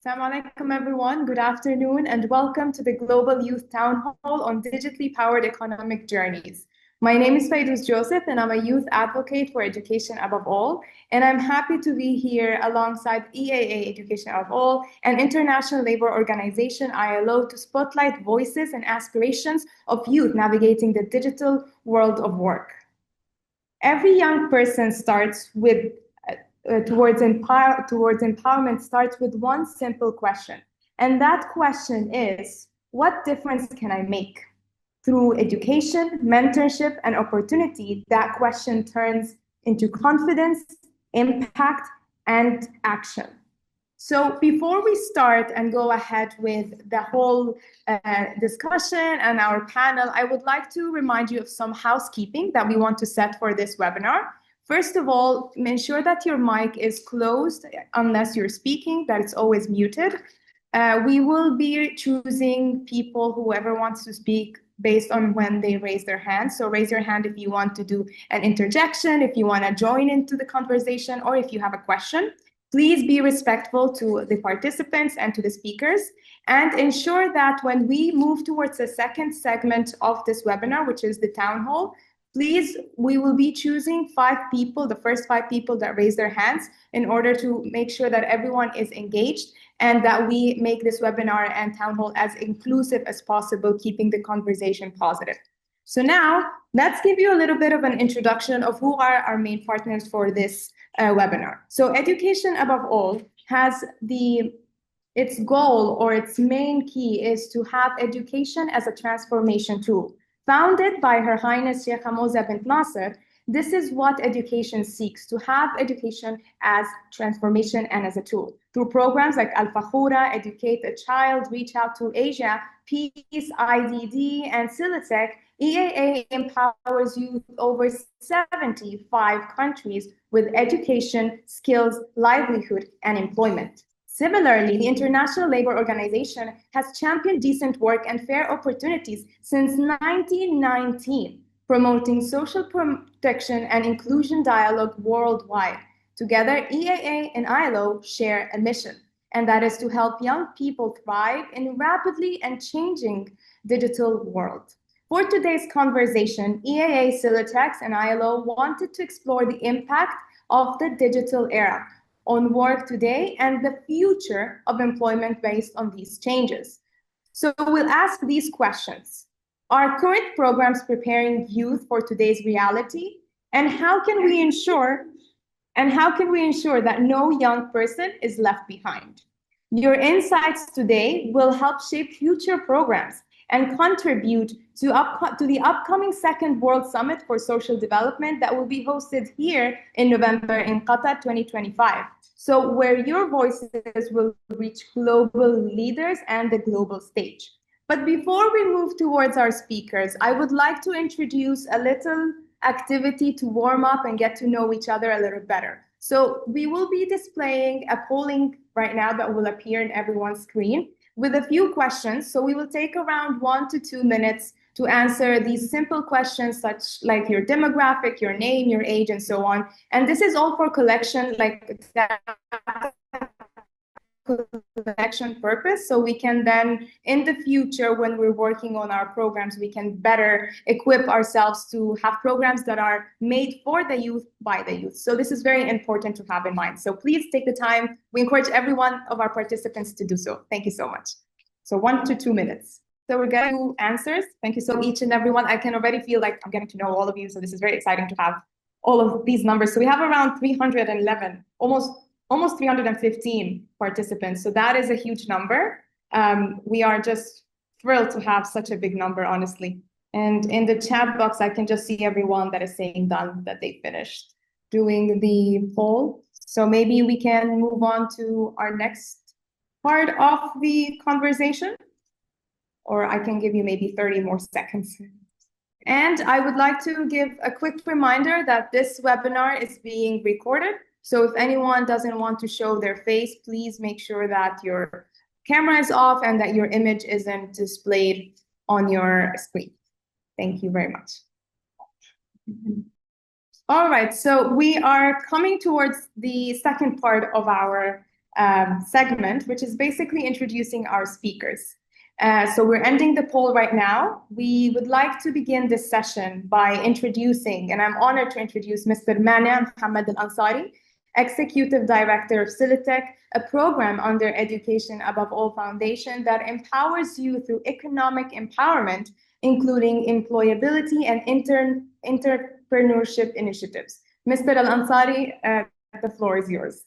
Assalamu alaikum, everyone. Good afternoon, and welcome to the Global Youth Town Hall on digitally powered economic journeys. My name is Faiduz Joseph, and I'm a youth advocate for education above all. And I'm happy to be here alongside EAA Education Above All, an international labor organization, ILO, to spotlight voices and aspirations of youth navigating the digital world of work. Every young person starts with towards empowerment starts with one simple question. And that question is, what difference can I make? Through education, mentorship, and opportunity, that question turns into confidence, impact, and action. So before we start and go ahead with the whole discussion and our panel, I would like to remind you of some housekeeping that we want to set for this webinar. First of all, ensure that your mic is closed unless you're speaking, that it's always muted. We will be choosing people, whoever wants to speak, based on when they raise their hand. So raise your hand if you want to do an interjection, if you want to join into the conversation, or if you have a question. Please be respectful to the participants and to the speakers, and ensure that when we move towards the second segment of this webinar, which is the town hall, please, we will be choosing 5 people, the first 5 people that raise their hands, in order to make sure that everyone is engaged and that we make this webinar and town hall as inclusive as possible, keeping the conversation positive. So now, let's give you a little bit of an introduction of who are our main partners for this webinar. So Education Above All has its goal or its main key is to have education as a transformation tool. Founded by Her Highness Sheikh Moza bint Nasser, this is what education seeks, to have education as transformation and as a tool. Through programs like Al-Fakhura, Educate a Child, Reach Out to Asia, Peace, IDD, and Silitech, EAA empowers youth over 75 countries with education, skills, livelihood, and employment. Similarly, the International Labour Organization has championed decent work and fair opportunities since 1919, promoting social protection and inclusion dialogue worldwide. Together, EAA and ILO share a mission, and that is to help young people thrive in a rapidly and changing digital world. For today's conversation, EAA, Silitex, and ILO wanted to explore the impact of the digital era on work today and the future of employment based on these changes. So we'll ask these questions. Are current programs preparing youth for today's reality? And how can we ensure that no young person is left behind? Your insights today will help shape future programs and contribute to the upcoming Second World Summit for Social Development that will be hosted here in November in Qatar 2025. So where your voices will reach global leaders and the global stage. But before we move towards our speakers, I would like to introduce a little activity to warm up and get to know each other a little better. So we will be displaying a polling right now that will appear in everyone's screen with a few questions. So we will take around 1 to 2 minutes to answer these simple questions, such like your demographic, your name, your age, and so on. And this is all for collection purpose, so we can then in the future, when we're working on our programs, we can better equip ourselves to have programs that are made for the youth by the youth. So this is very important to have in mind. So please take the time. We encourage every one of our participants to do so. Thank you so much. So 1 to 2 minutes. So we're getting to answers. Thank you so each and everyone. I can already feel like I'm getting to know all of you. So this is very exciting to have all of these numbers. So we have around 311, almost 315 participants. So that is a huge number. We are just thrilled to have such a big number, honestly. And in the chat box, I can just see everyone that is saying done, that they finished doing the poll. So maybe we can move on to our next part of the conversation, or I can give you maybe 30 more seconds. And I would like to give a quick reminder that this webinar is being recorded. So if anyone doesn't want to show their face, please make sure that your camera is off and that your image isn't displayed on your screen. Thank you very much. All right, so we are coming towards the second part of our segment, which is basically introducing our speakers. So we're ending the poll right now. We would like to begin this session by introducing, and I'm honored to introduce Mr. Mania Mohammed Al-Ansari, Executive Director of Silitech, a program under Education Above All Foundation that empowers you through economic empowerment, including employability and entrepreneurship initiatives. Mr. Al-Ansari, the floor is yours.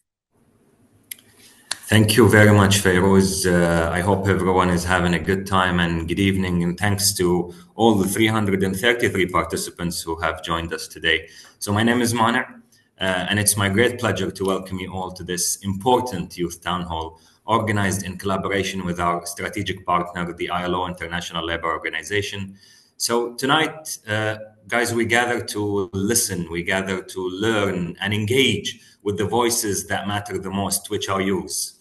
Thank you very much, Fayrouz. I hope everyone is having a good time, and good evening, and thanks to all the 333 participants who have joined us today. So my name is Mania, and it's my great pleasure to welcome you all to this important youth town hall organized in collaboration with our strategic partner, the ILO, International Labour Organization. So tonight, guys, we gather to listen, we gather to learn and engage with the voices that matter the most, which are youth.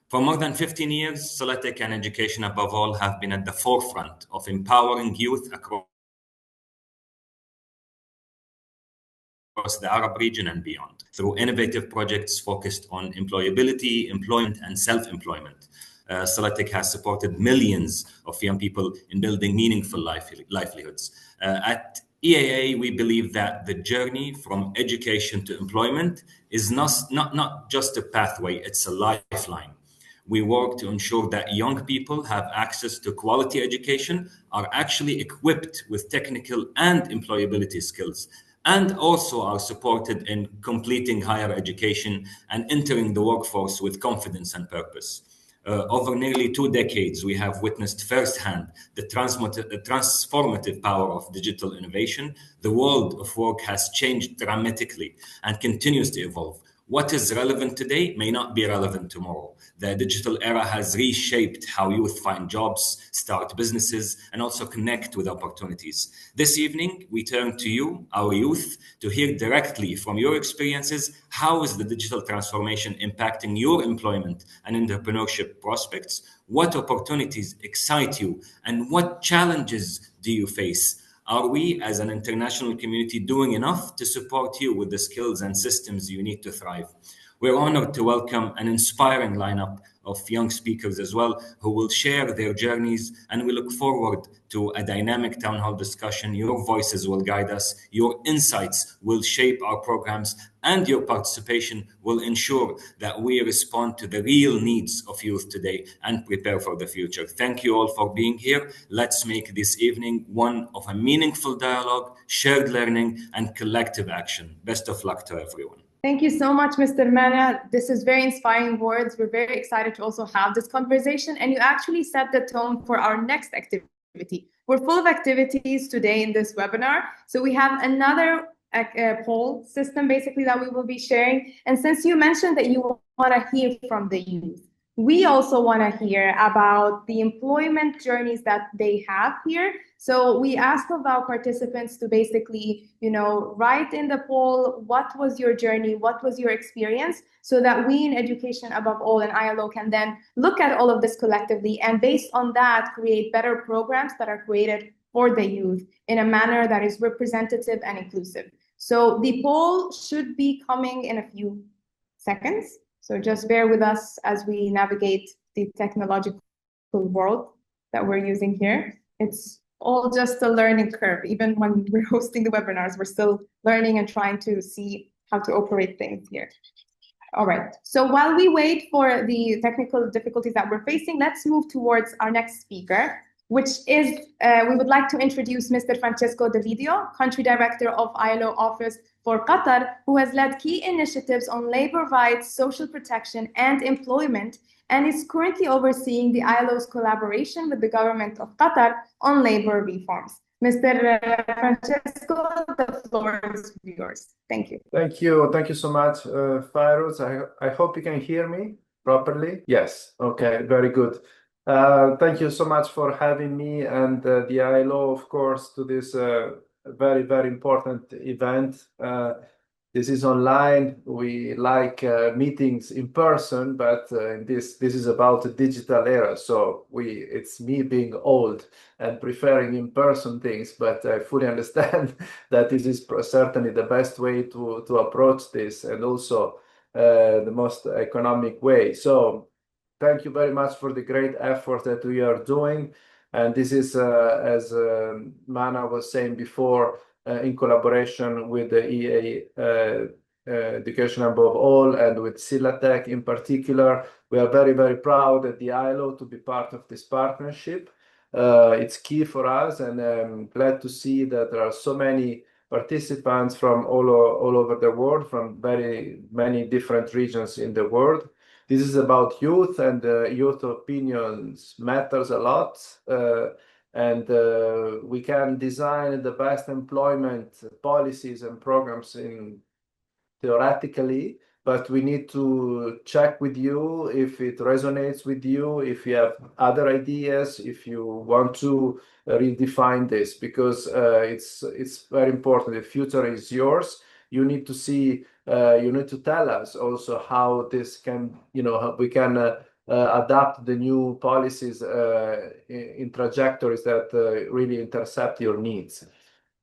For more than 15 years, Silitech and Education Above All have been at the forefront of empowering youth across the Arab region and beyond through innovative projects focused on employability, employment, and self-employment. Silitech has supported millions of young people in building meaningful livelihoods. At EAA, we believe that the journey from education to employment is not just a pathway, it's a lifeline. We work to ensure that young people have access to quality education, are actually equipped with technical and employability skills, and also are supported in completing higher education and entering the workforce with confidence and purpose. Over nearly 2 decades, we have witnessed firsthand the transformative power of digital innovation. The world of work has changed dramatically and continues to evolve. What is relevant today may not be relevant tomorrow. The digital era has reshaped how youth find jobs, start businesses, and also connect with opportunities. This evening, we turn to you, our youth, to hear directly from your experiences. How is the digital transformation impacting your employment and entrepreneurship prospects? What opportunities excite you, and what challenges do you face? Are we, as an international community, doing enough to support you with the skills and systems you need to thrive? We're honored to welcome an inspiring lineup of young speakers as well, who will share their journeys, and we look forward to a dynamic town hall discussion. Your voices will guide us, your insights will shape our programs, and your participation will ensure that we respond to the real needs of youth today and prepare for the future. Thank you all for being here. Let's make this evening one of a meaningful dialogue, shared learning, and collective action. Best of luck to everyone. Thank you so much, Mr. Mana. This is very inspiring words. We're very excited to also have this conversation, and you actually set the tone for our next activity. We're full of activities today in this webinar. So we have another poll system basically that we will be sharing. And since you mentioned that you want to hear from the youth, we also want to hear about the employment journeys that they have here. So we asked of our participants to basically, write in the poll, what was your journey? What was your experience? So that we in Education Above All and ILO can then look at all of this collectively, and based on that, create better programs that are created for the youth in a manner that is representative and inclusive. So the poll should be coming in a few seconds. So just bear with us as we navigate the technological world that we're using here. It's all just a learning curve. Even when we're hosting the webinars, we're still learning and trying to see how to operate things here. All right, so while we wait for the technical difficulties that we're facing, let's move towards our next speaker, which is, we would like to introduce Mr. Francesco De Video, Country Director of ILO Office for Qatar, who has led key initiatives on labor rights, social protection, and employment, and is currently overseeing the ILO's collaboration with the government of Qatar on labor reforms. Mr. Francesco, the floor is yours. Thank you. Thank you. Thank you so much, Fayrouz. I hope you can hear me properly. Yes. Okay. Very good. Thank you so much for having me and the ILO, of course, to this very, very important event. This is online. We like meetings in person, but this is about the digital era. So it's me being old and preferring in-person things, but I fully understand that this is certainly the best way to approach this. And also, the most economic way. So thank you very much for the great effort that we are doing. And this is, as Mana was saying before, in collaboration with the EA Education Above All and with Silatech in particular. We are very, very proud at the ILO to be part of this partnership. It's key for us, and I'm glad to see that there are so many participants from all over the world, from very many different regions in the world. This is about youth, and youth opinions matters a lot. And we can design the best employment policies and programs in theoretically, but we need to check with you if it resonates with you, if you have other ideas, if you want to redefine this, because it's very important. The future is yours. You need to see, you need to tell us also how this can, how we can adapt the new policies in trajectories that really intercept your needs.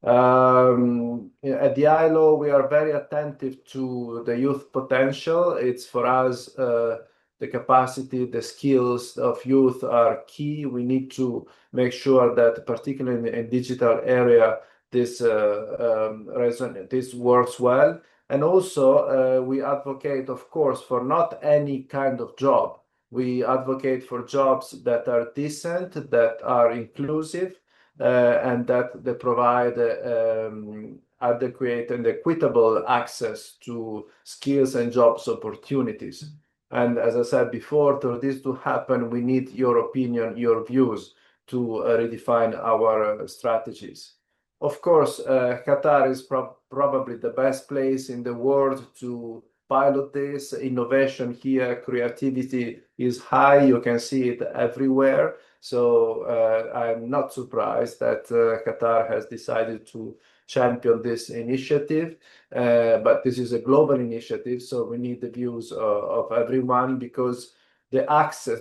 At the ILO, we are very attentive to the youth potential. It's for us, the capacity, the skills of youth are key. We need to make sure that, particularly in the digital area, this works well. And also, we advocate, of course, for not any kind of job. We advocate for jobs that are decent, that are inclusive, and that they provide adequate and equitable access to skills and jobs opportunities. And as I said before, for this to happen, we need your opinion, your views to redefine our strategies. Of course, Qatar is probably the best place in the world to pilot this. Innovation here, creativity is high. You can see it everywhere. So I'm not surprised that Qatar has decided to champion this initiative. But this is a global initiative, so we need the views of everyone, because the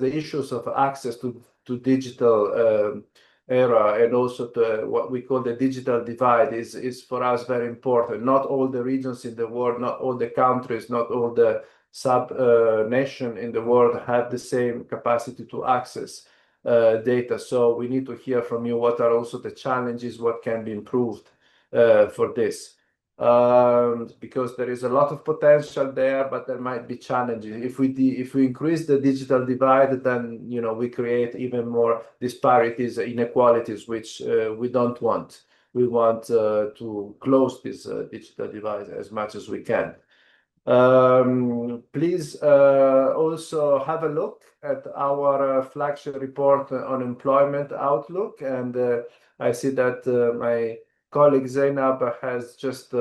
issues of access to digital era, and also to what we call the digital divide, is for us very important. Not all the regions in the world, not all the countries, not all the sub-nation in the world have the same capacity to access data. So we need to hear from you what are also the challenges, what can be improved for this. Because there is a lot of potential there, but there might be challenges. If we increase the digital divide, then we create even more disparities, inequalities, which we don't want. We want to close this digital divide as much as we can. Please also have a look at our flagship report on employment outlook, and I see that my colleague Zainab has just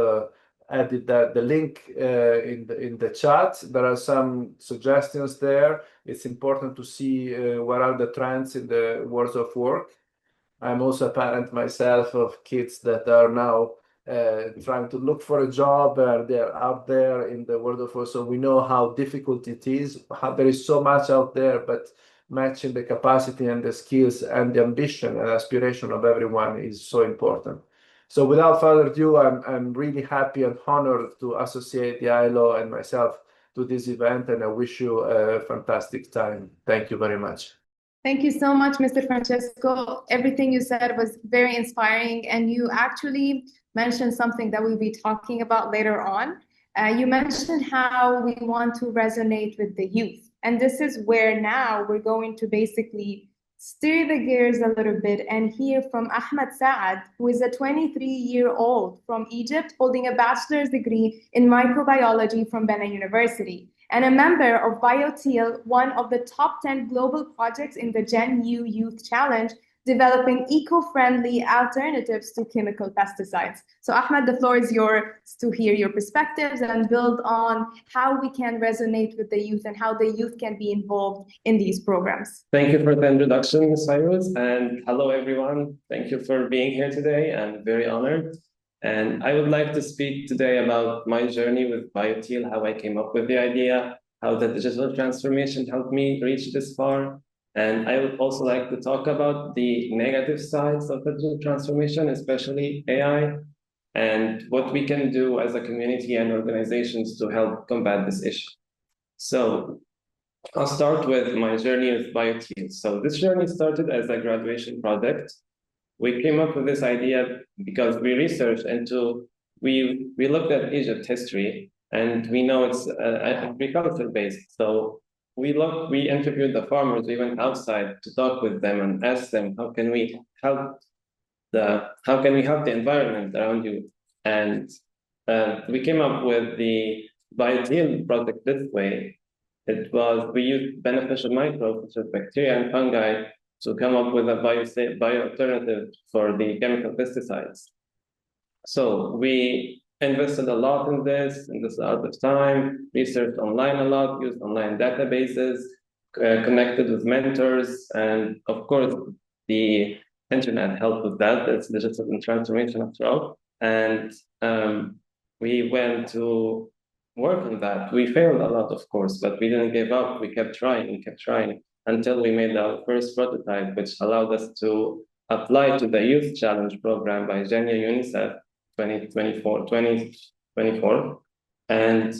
added the link in the chat. There are some suggestions there. It's important to see what are the trends in the world of work. I'm also a parent myself of kids that are now trying to look for a job. They're out there in the world of work, so we know how difficult it is. There is so much out there, but matching the capacity and the skills and the ambition and aspiration of everyone is so important. So without further ado, I'm really happy and honored to associate the ILO and myself to this event, and I wish you a fantastic time. Thank you very much. Thank you so much, Mr. Francesco. Everything you said was very inspiring, and you actually mentioned something that we'll be talking about later on. You mentioned how we want to resonate with the youth, and this is where now we're going to basically steer the gears a little bit and hear from Ahmed Saad, who is a 23-year-old from Egypt holding a bachelor's degree in microbiology from Bena University, and a member of BioTeal, one of the top 10 global projects in the Gen U Youth Challenge, developing eco-friendly alternatives to chemical pesticides. So Ahmed, the floor is yours to hear your perspectives and build on how we can resonate with the youth and how the youth can be involved in these programs. Thank you for the introduction, Ms. Cyrus, and hello everyone. Thank you for being here today. I'm very honored. And I would like to speak today about my journey with BioTeal, how I came up with the idea, how the digital transformation helped me reach this far. And I would also like to talk about the negative sides of the digital transformation, especially AI, and what we can do as a community and organizations to help combat this issue. So I'll start with my journey with BioTeal. So this journey started as a graduation project. We came up with this idea because we researched into, we looked at Egypt history, and we know it's agriculture based. So we interviewed the farmers. We went outside to talk with them and asked them, how can we help the environment around you? And we came up with the BioTeal project this way. We used beneficial microbes, such as bacteria and fungi, to come up with a bio alternative for the chemical pesticides. So we invested a lot in this a lot of time, researched online a lot, used online databases, connected with mentors, and of course, the internet helped with that. It's digital transformation after all. And we went to work on that. We failed a lot, of course, but we didn't give up. We kept trying until we made our first prototype, which allowed us to apply to the Youth Challenge program by Genia UNICEF 2024. And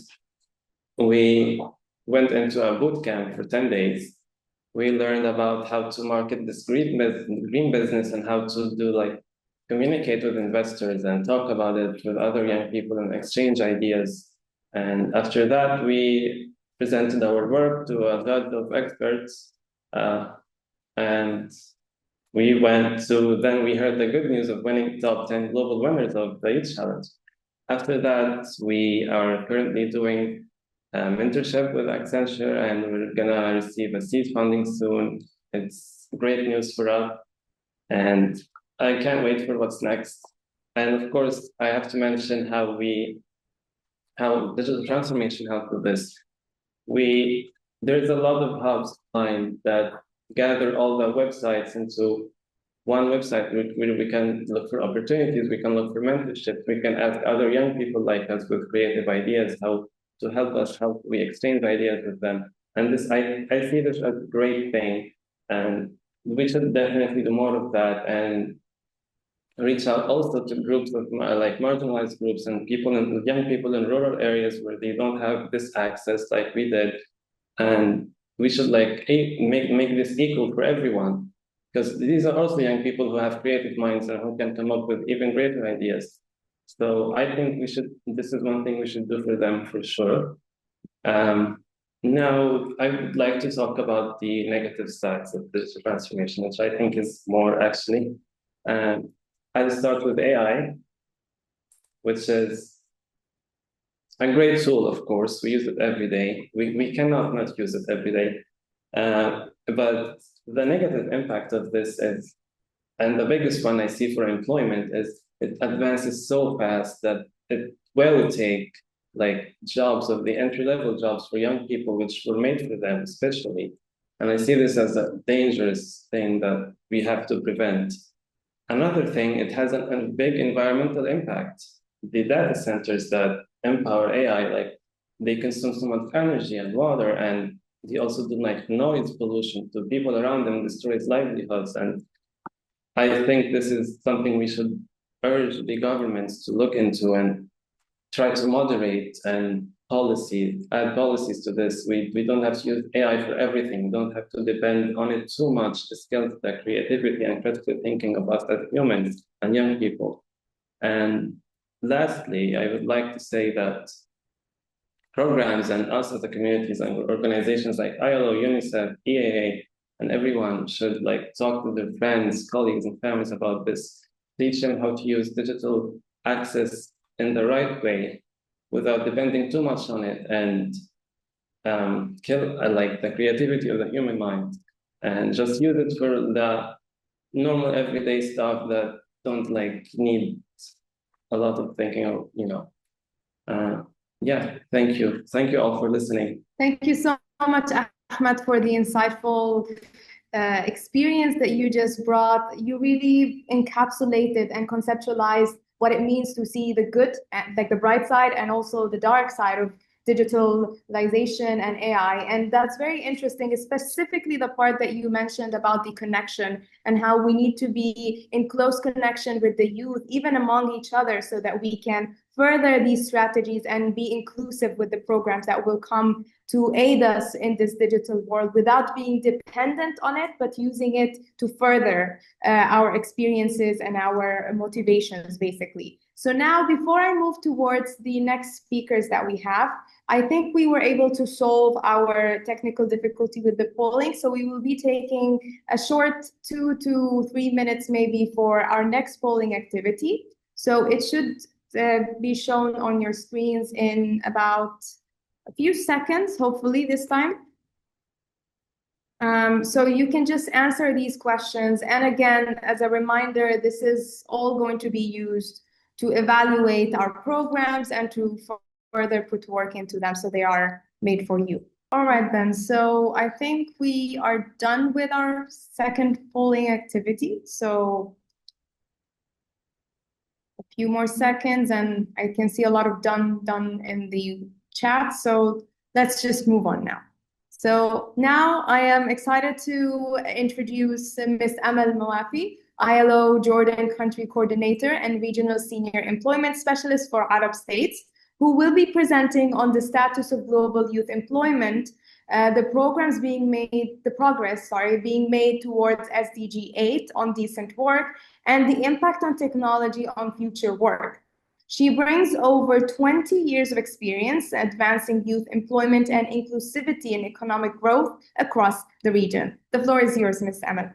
we went into a boot camp for 10 days. We learned about how to market this green business and how to communicate with investors and talk about it with other young people and exchange ideas. And after that, we presented our work to a lot of experts. And we heard the good news of winning top 10 global winners of the Youth Challenge. After that, we are currently doing mentorship with Accenture, and we're gonna receive a seed funding soon. It's great news for us, and I can't wait for what's next. And of course, I have to mention how digital transformation helped with this. There's a lot of hubs online that gather all the websites into one website where we can look for opportunities, we can look for mentorship, we can ask other young people like us with creative ideas how to help we exchange ideas with them. And this, I see this as a great thing, and we should definitely do more of that and reach out also to groups of marginalized groups and young people in rural areas where they don't have this access like we did. And we should make this equal for everyone, because these are also young people who have creative minds and who can come up with even greater ideas. So I think this is one thing we should do for them for sure. Now, I would like to talk about the negative sides of digital transformation, which I think is more actually. I'll start with AI, which is a great tool, of course. We use it every day. We cannot not use it every day. But the negative impact of this is, and the biggest one I see for employment, is it advances so fast that it will take jobs of the entry-level jobs for young people, which were made for them especially. And I see this as a dangerous thing that we have to prevent. Another thing, it has a big environmental impact. The data centers that empower AI, they consume so much energy and water, and they also do noise pollution to people around them, destroys livelihoods. And I think this is something we should urge the governments to look into and try to moderate and add policies to this. We don't have to use AI for everything. We don't have to depend on it too much. The skills, the creativity and critical thinking of us as humans and young people. And lastly, I would like to say that programs and us as a communities and organizations like ILO, UNICEF, EAA, and everyone should talk to their friends, colleagues, and families about this. Teach them how to use digital access in the right way without depending too much on it, and kill the creativity of the human mind, and just use it for the normal everyday stuff that don't need a lot of thinking of, yeah, thank you. Thank you all for listening. Thank you so much, Ahmed, for the insightful experience that you just brought. You really encapsulated and conceptualized what it means to see the good, the bright side, and also the dark side of digitalization and AI. And that's very interesting, specifically the part that you mentioned about the connection and how we need to be in close connection with the youth, even among each other, so that we can further these strategies and be inclusive with the programs that will come to aid us in this digital world without being dependent on it, but using it to further our experiences and our motivations, basically. So now, before I move towards the next speakers that we have, I think we were able to solve our technical difficulty with the polling. So we will be taking a short 2 to 3 minutes maybe for our next polling activity. So it should be shown on your screens in about a few seconds, hopefully this time. So you can just answer these questions. And again, as a reminder, this is all going to be used to evaluate our programs and to further put work into them so they are made for you. All right, then. So I think we are done with our second polling activity. So a few more seconds, and I can see a lot of done in the chat. So let's just move on now. So now I am excited to introduce Ms. Amal Mawafi, ILO Jordan Country Coordinator and Regional Senior Employment Specialist for Arab States, who will be presenting on the status of global youth employment, the progress being made towards SDG 8 on decent work, and the impact on technology on future work. She brings over 20 years of experience advancing youth employment and inclusivity and economic growth across the region. The floor is yours, Ms. Amal.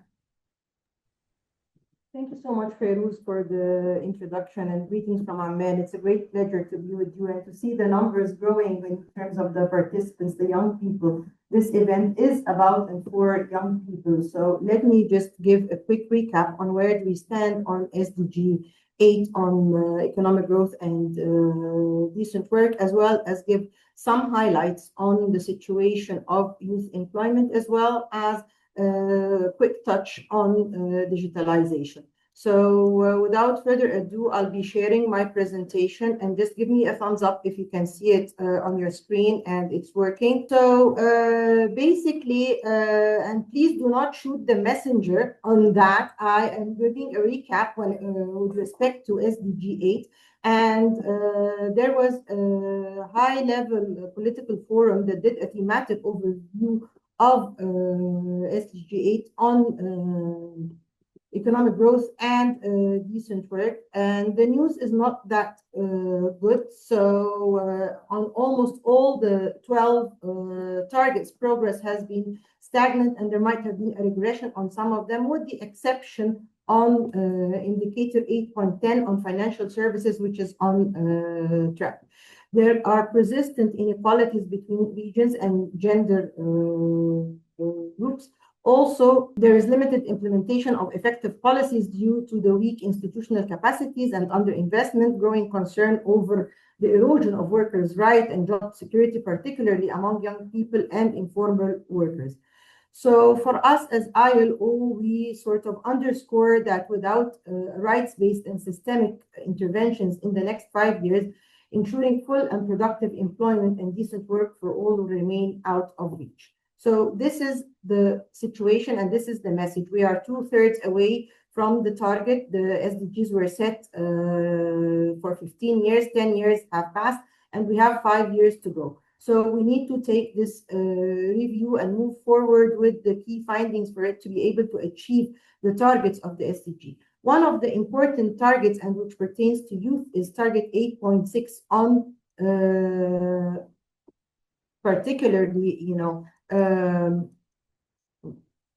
Thank you so much, Ferouz, for the introduction, and greetings from Amman. It's a great pleasure to be with you and to see the numbers growing in terms of the participants, the young people. This event is about and for young people. So let me just give a quick recap on where we stand on SDG 8 on economic growth and decent work, as well as give some highlights on the situation of youth employment, as well as a quick touch on digitalization. So without further ado, I'll be sharing my presentation, and just give me a thumbs up if you can see it on your screen and it's working. So basically, and please do not shoot the messenger on that, I am giving a recap with respect to SDG 8. And there was a high-level political forum that did a thematic overview of SDG 8 on economic growth and decent work. And the news is not that good. So on almost all the 12 targets, progress has been stagnant, and there might have been a regression on some of them, with the exception on indicator 8.10 on financial services, which is on track. There are persistent inequalities between regions and gender groups. Also, there is limited implementation of effective policies due to the weak institutional capacities and underinvestment, growing concern over the erosion of workers' rights and job security, particularly among young people and informal workers. So for us as ILO, we sort of underscore that without rights-based and systemic interventions in the next 5 years, ensuring full and productive employment and decent work for all will remain out of reach. So this is the situation, and this is the message. We are 2/3 away from the target. The SDGs were set for 15 years, 10 years have passed, and we have 5 years to go. So we need to take this review and move forward with the key findings for it to be able to achieve the targets of the SDG. One of the important targets, and which pertains to youth, is target 8.6 on particularly,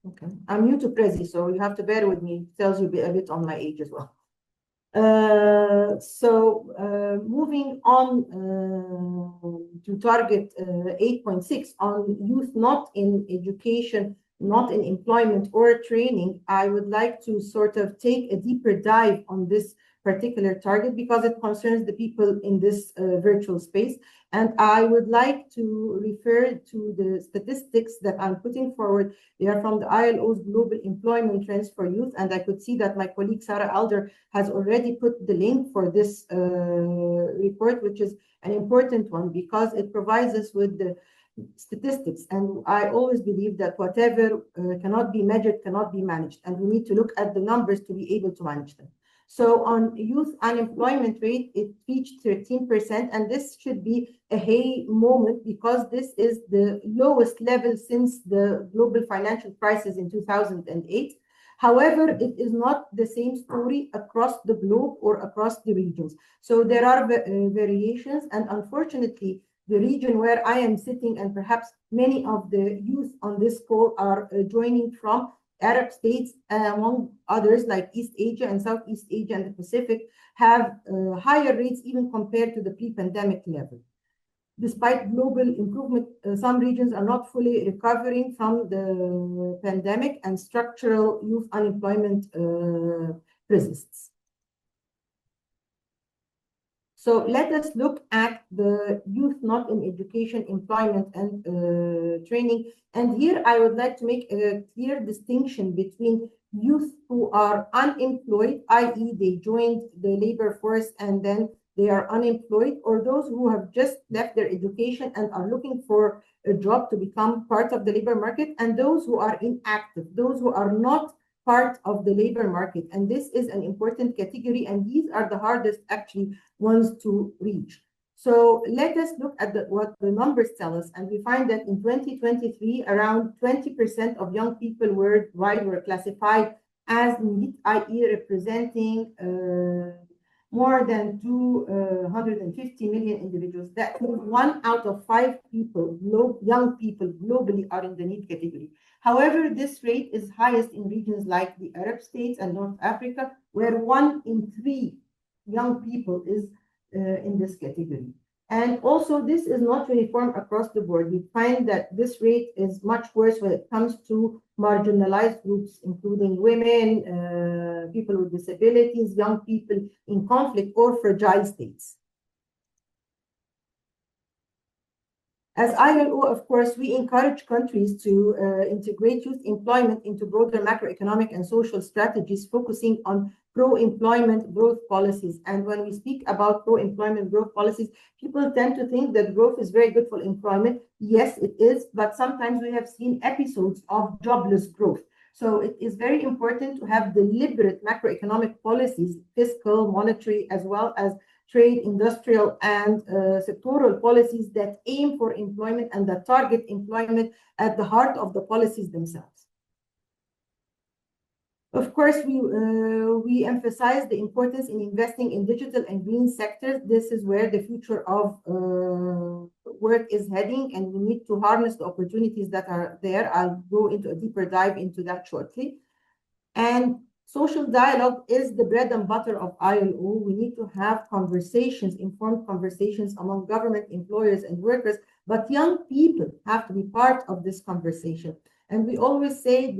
okay, I'm new to Prezi, so you have to bear with me. It tells you a bit on my age as well. Moving on to target 8.6 on youth not in education, not in employment or training, I would like to sort of take a deeper dive on this particular target because it concerns the people in this virtual space. And I would like to refer to the statistics that I'm putting forward. They are from the ILO's Global Employment Trends for Youth. And I could see that my colleague Sarah Alder has already put the link for this report, which is an important one because it provides us with the statistics. And I always believe that whatever cannot be measured cannot be managed. And we need to look at the numbers to be able to manage them. So on youth unemployment rate, it reached 13%, and this should be a hey moment because this is the lowest level since the global financial crisis in 2008. However, it is not the same story across the globe or across the regions. So there are variations, and unfortunately, the region where I am sitting, and perhaps many of the youth on this call are joining from, Arab states, among others like East Asia and Southeast Asia and the Pacific, have higher rates even compared to the pre-pandemic level. Despite global improvement, some regions are not fully recovering from the pandemic, and structural youth unemployment persists. So let us look at the youth not in education, employment, and training. And here I would like to make a clear distinction between youth who are unemployed, i.e. they joined the labor force and then they are unemployed, or those who have just left their education and are looking for a job to become part of the labor market, and those who are inactive, those who are not part of the labor market. And this is an important category, and these are the hardest actually ones to reach. So let us look at what the numbers tell us, and we find that in 2023, around 20% of young people worldwide were classified as NEET, i.e. representing more than 250 million individuals. That means 1 out of 5 people, young people globally, are in the NEET category. However, this rate is highest in regions like the Arab states and North Africa, where 1 in 3 young people is in this category. And also, this is not uniform across the board. We find that this rate is much worse when it comes to marginalized groups, including women, people with disabilities, young people in conflict or fragile states. As ILO, of course, we encourage countries to integrate youth employment into broader macroeconomic and social strategies, focusing on pro-employment growth policies. And when we speak about pro-employment growth policies, people tend to think that growth is very good for employment. Yes, it is, but sometimes we have seen episodes of jobless growth. So it is very important to have deliberate macroeconomic policies, fiscal, monetary, as well as trade, industrial, and sectoral policies that aim for employment and that target employment at the heart of the policies themselves. Of course, we emphasize the importance in investing in digital and green sectors. This is where the future of work is heading, and we need to harness the opportunities that are there. I'll go into a deeper dive into that shortly. And social dialogue is the bread and butter of ILO. We need to have conversations, informed conversations among government, employers, and workers, but young people have to be part of this conversation. And we always say,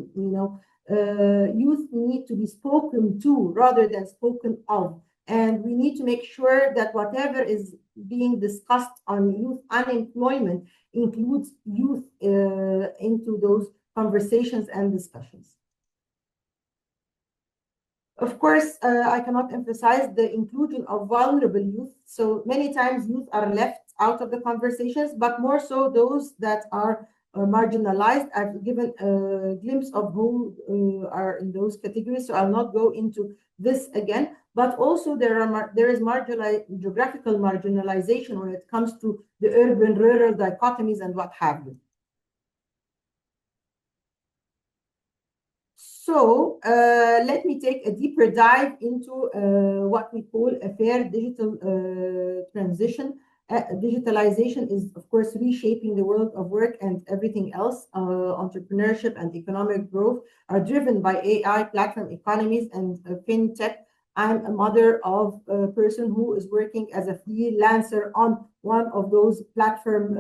youth need to be spoken to rather than spoken of. And we need to make sure that whatever is being discussed on youth unemployment includes youth into those conversations and discussions. Of course, I cannot emphasize the inclusion of vulnerable youth. So many times youth are left out of the conversations, but more so those that are marginalized. I've given a glimpse of who are in those categories, so I'll not go into this again. But also there is geographical marginalization when it comes to the urban-rural dichotomies and what have you. So let me take a deeper dive into what we call a fair digital transition. Digitalization is, of course, reshaping the world of work, and everything else. Entrepreneurship and economic growth are driven by AI, platform economies, and fintech. I'm a mother of a person who is working as a freelancer on one of those platforms,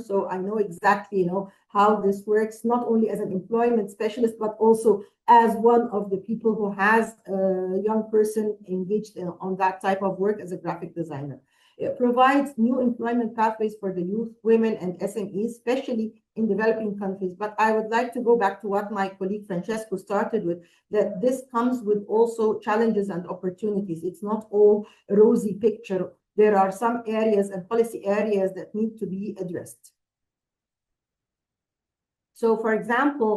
so I know exactly, how this works, not only as an employment specialist, but also as one of the people who has a young person engaged on that type of work as a graphic designer. It provides new employment pathways for the youth, women, and SMEs, especially in developing countries. But I would like to go back to what my colleague Francesco started with, that this comes with also challenges and opportunities. It's not all a rosy picture. there are some areas and policy areas that need to be addressed. So, for example,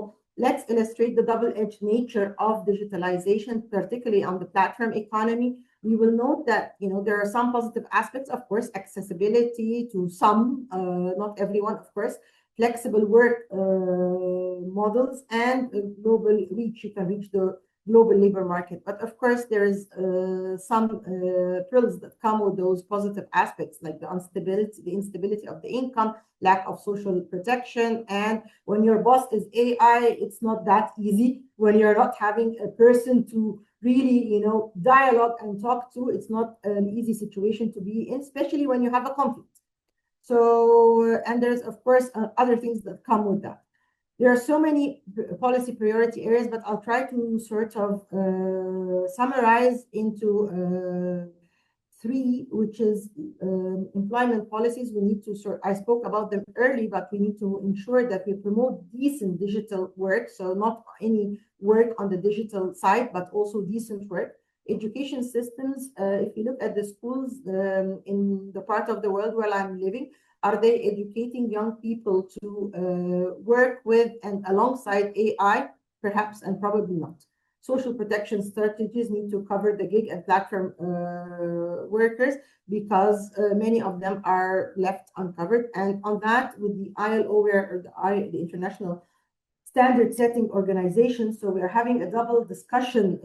let's illustrate the double-edged nature of digitalization, particularly on the platform economy. We will note that there are some positive aspects, of course, accessibility to some, not everyone, of course, flexible work models, and global reach. You can reach the global labor market. But of course, there is some frills that come with those positive aspects, like the instability of the income, lack of social protection. And when your boss is AI, it's not that easy. When you're not having a person to really, dialogue and talk to, it's not an easy situation to be in, especially when you have a conflict. So, and there's, of course, other things that come with that. There are so many policy priority areas, but I'll try to sort of summarize into three, which is employment policies. We need to I spoke about them early, but we need to ensure that we promote decent digital work. So not any work on the digital side, but also decent work. Education systems, if you look at the schools in the part of the world where I'm living, are they educating young people to work with and alongside AI? Perhaps and probably not. Social protection strategies need to cover the gig and platform workers, because many of them are left uncovered. And on that, with the ILO, the International Standard Setting Organization, so we are having a double discussion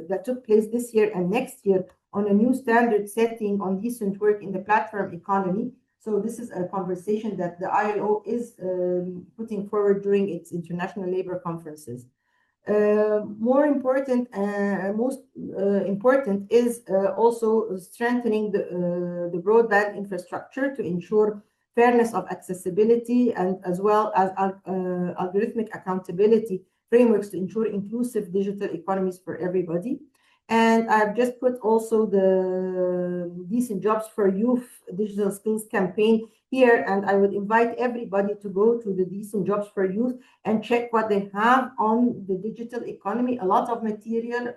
that took place this year and next year on a new standard setting on decent work in the platform economy. So this is a conversation that the ILO is putting forward during its international labor conferences. More important, most important is also strengthening the broadband infrastructure to ensure fairness of accessibility, and as well as algorithmic accountability frameworks to ensure inclusive digital economies for everybody. And I've just put also the Decent Jobs for Youth Digital Skills campaign here, and I would invite everybody to go to the Decent Jobs for Youth and check what they have on the digital economy. A lot of material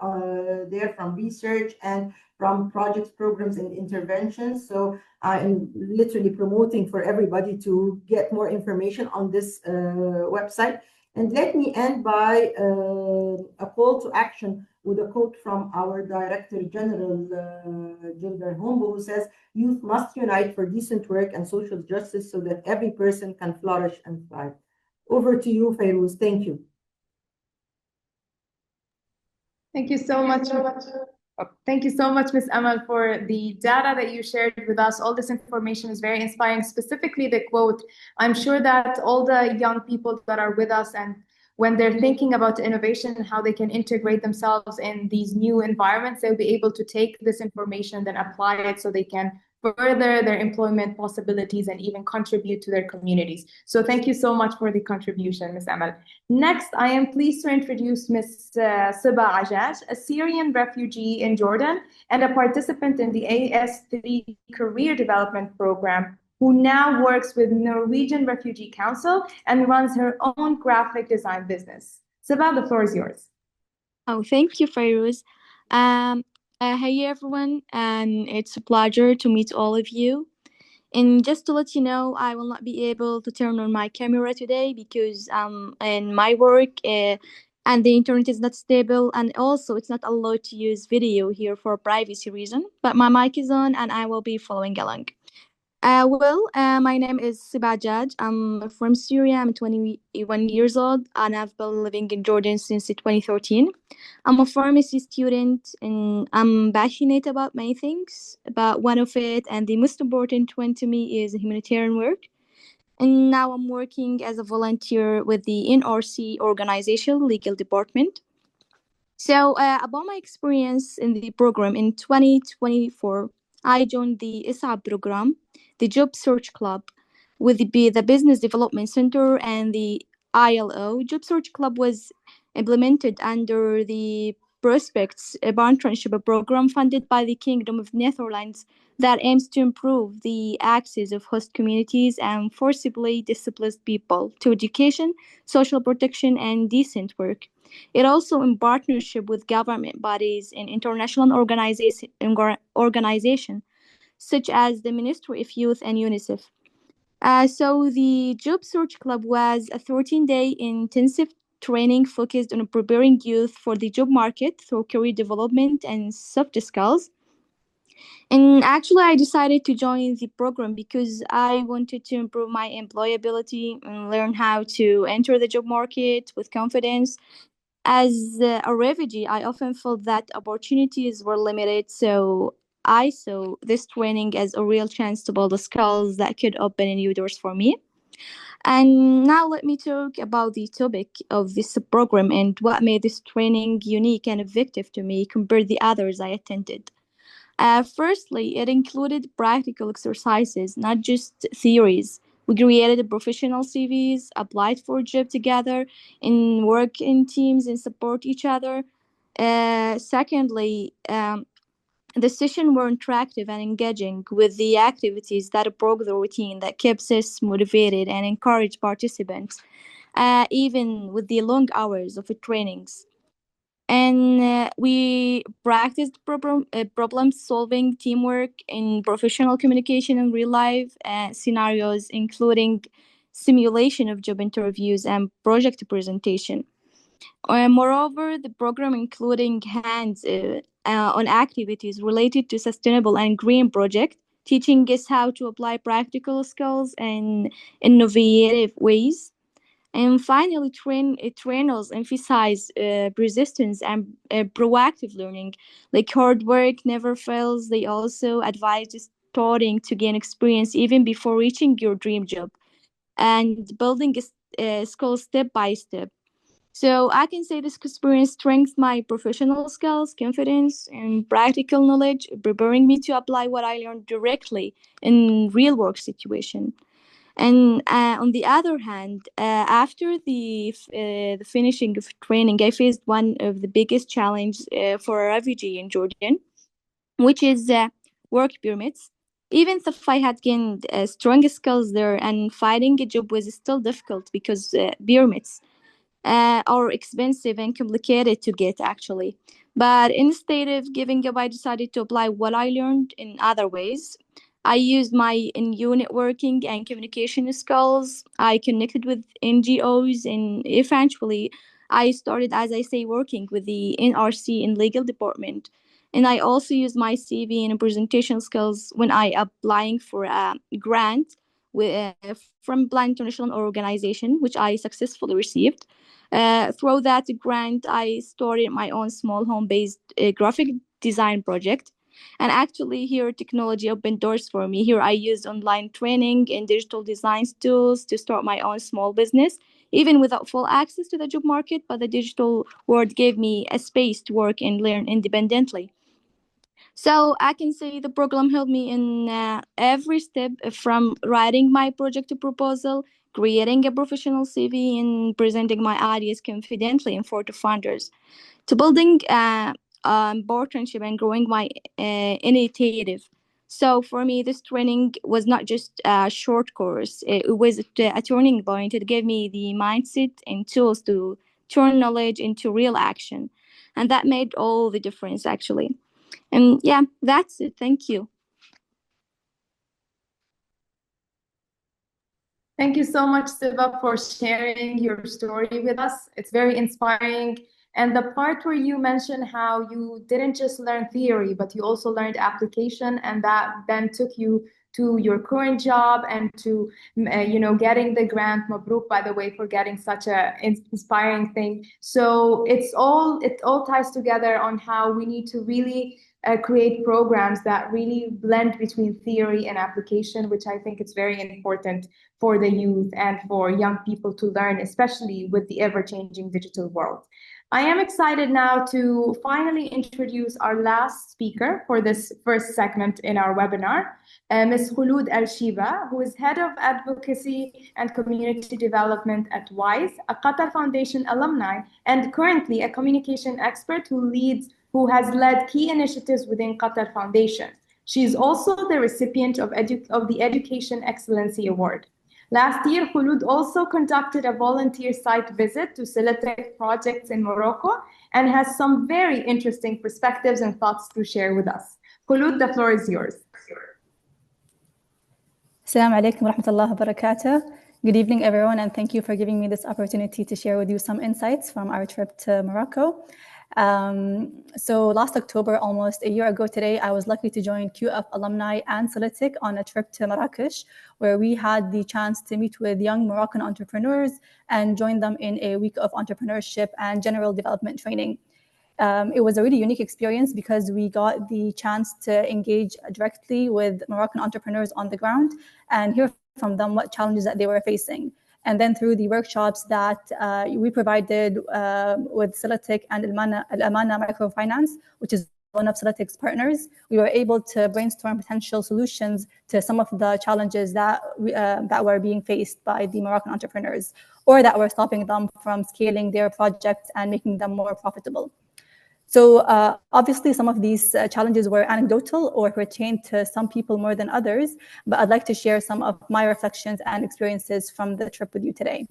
there from research and from projects, programs, and interventions. So I'm literally promoting for everybody to get more information on this website. And let me end by a call to action with a quote from our Director General, Gilbert Hombo, who says, "Youth must unite for decent work and social justice so that every person can flourish and thrive." Over to you, Fayrouz. Thank you. Thank you so much. Thank you so much, Ms. Amal, for the data that you shared with us. All this information is very inspiring, specifically the quote. I'm sure that all the young people that are with us, and when they're thinking about innovation and how they can integrate themselves in these new environments, they'll be able to take this information, then apply it so they can further their employment possibilities and even contribute to their communities. So thank you so much for the contribution, Ms. Amal. Next, I am pleased to introduce Ms. Siba Ajaj, a Syrian refugee in Jordan and a participant in the AS3 Career Development Program, who now works with Norwegian Refugee Council and runs her own graphic design business. Siba, the floor is yours. Oh, thank you, Fayrouz. Hey everyone, and it's a pleasure to meet all of you. And just to let you know, I will not be able to turn on my camera today because in my work and the internet is not stable, and also it's not allowed to use video here for privacy reason. But my mic is on and I will be following along. My name is Sibajaj. I'm from Syria. I'm 21 years old and I've been living in Jordan since 2013. I'm a pharmacy student and I'm passionate about many things, but one of it and the most important one to me is humanitarian work. And now I'm working as a volunteer with the NRC organization legal department. So about my experience in the program in 2024, I joined the ISA program, the Job Search Club, with the Business Development Center and the ILO. Job Search Club was implemented under the Prospects, a partnership program funded by the Kingdom of Netherlands that aims to improve the access of host communities and forcibly displaced people to education, social protection, and decent work. It also in partnership with government bodies and international organization such as the Ministry of Youth and UNICEF. So the Job Search Club was a 14-day intensive training focused on preparing youth for the job market through career development and soft skills. And actually, I decided to join the program because I wanted to improve my employability and learn how to enter the job market with confidence. As a refugee, I often felt that opportunities were limited, so I saw this training as a real chance to build the skills that could open new doors for me. And now let me talk about the topic of this program and what made this training unique and effective to me compared to the others I attended. Firstly, it included practical exercises, not just theories. We created professional CVs, applied for a job together, and work in teams and support each other. Secondly, the sessions were interactive and engaging with the activities that broke the routine, that keeps us motivated and encourage participants, even with the long hours of the trainings. And we practiced problem solving, teamwork, and professional communication in real life scenarios, including simulation of job interviews and project presentation. Moreover, the program including hands-on activities related to sustainable and green project, teaching us how to apply practical skills in innovative ways. And finally, trainers emphasize persistence and proactive learning. Like hard work never fails. They also advise starting to gain experience even before reaching your dream job and building a skill step by step. So I can say this experience strengthened my professional skills, confidence, and practical knowledge, preparing me to apply what I learned directly in real work situation. And on the other hand, after the finishing of training, I faced one of the biggest challenges for a refugee in Jordan, which is work permits. Even if I had gained strong skills there, and finding a job was still difficult because permits are expensive and complicated to get actually. But instead of giving up, I decided to apply what I learned in other ways. I used my NU networking and communication skills. I connected with NGOs, and eventually I started, as I say, working with the NRC in legal department. And I also used my CV and presentation skills when I applying for a grant from Plan International Organization, which I successfully received. Through that grant, I started my own small home-based graphic design project. And actually, here technology opened doors for me. Here I used online training and digital design tools to start my own small business, even without full access to the job market. But the digital world gave me a space to work and learn independently. So I can say the program helped me in every step from writing my project proposal, creating a professional CV, and presenting my ideas confidently in front of funders, to building partnership and growing my initiative. So for me, this training was not just a short course. It was a turning point. It gave me the mindset and tools to turn knowledge into real action. And that made all the difference, actually. And yeah, that's it. Thank you. Thank you so much, Siva, for sharing your story with us. It's very inspiring. And the part where you mentioned how you didn't just learn theory, but you also learned application, and that then took you to your current job and to getting the grant. Mabruk, by the way, for getting such a inspiring thing. So it all ties together on how we need to really create programs that really blend between theory and application, which I think is very important for the youth and for young people to learn, especially with the ever-changing digital world. I am excited now to finally introduce our last speaker for this first segment in our webinar, Ms. Khulud Al-Shiba, who is Head of Advocacy and Community Development at WISE, a Qatar Foundation alumni, and currently a communication expert who has led key initiatives within Qatar Foundation. She is also the recipient of the Education Excellency Award. Last year, Khulud also conducted a volunteer site visit to Silatech projects in Morocco and has some very interesting perspectives and thoughts to share with us. Khulud, the floor is yours. Assalamu alaikum wa rahmatullahi wa barakatuh. Good evening, everyone, and thank you for giving me this opportunity to share with you some insights from our trip to Morocco. So last October, almost a year ago today, I was lucky to join QF alumni and Solitic on a trip to Marrakesh, where we had the chance to meet with young Moroccan entrepreneurs and join them in a week of entrepreneurship and general development training. It was a really unique experience because we got the chance to engage directly with Moroccan entrepreneurs on the ground and hear from them what challenges that they were facing. And then through the workshops that we provided with Solitic and Al-Amana Microfinance, which is one of Solitic's partners, we were able to brainstorm potential solutions to some of the challenges that were being faced by the Moroccan entrepreneurs, or that were stopping them from scaling their projects and making them more profitable. So obviously, some of these challenges were anecdotal or pertain to some people more than others, but I'd like to share some of my reflections and experiences from the trip with you today.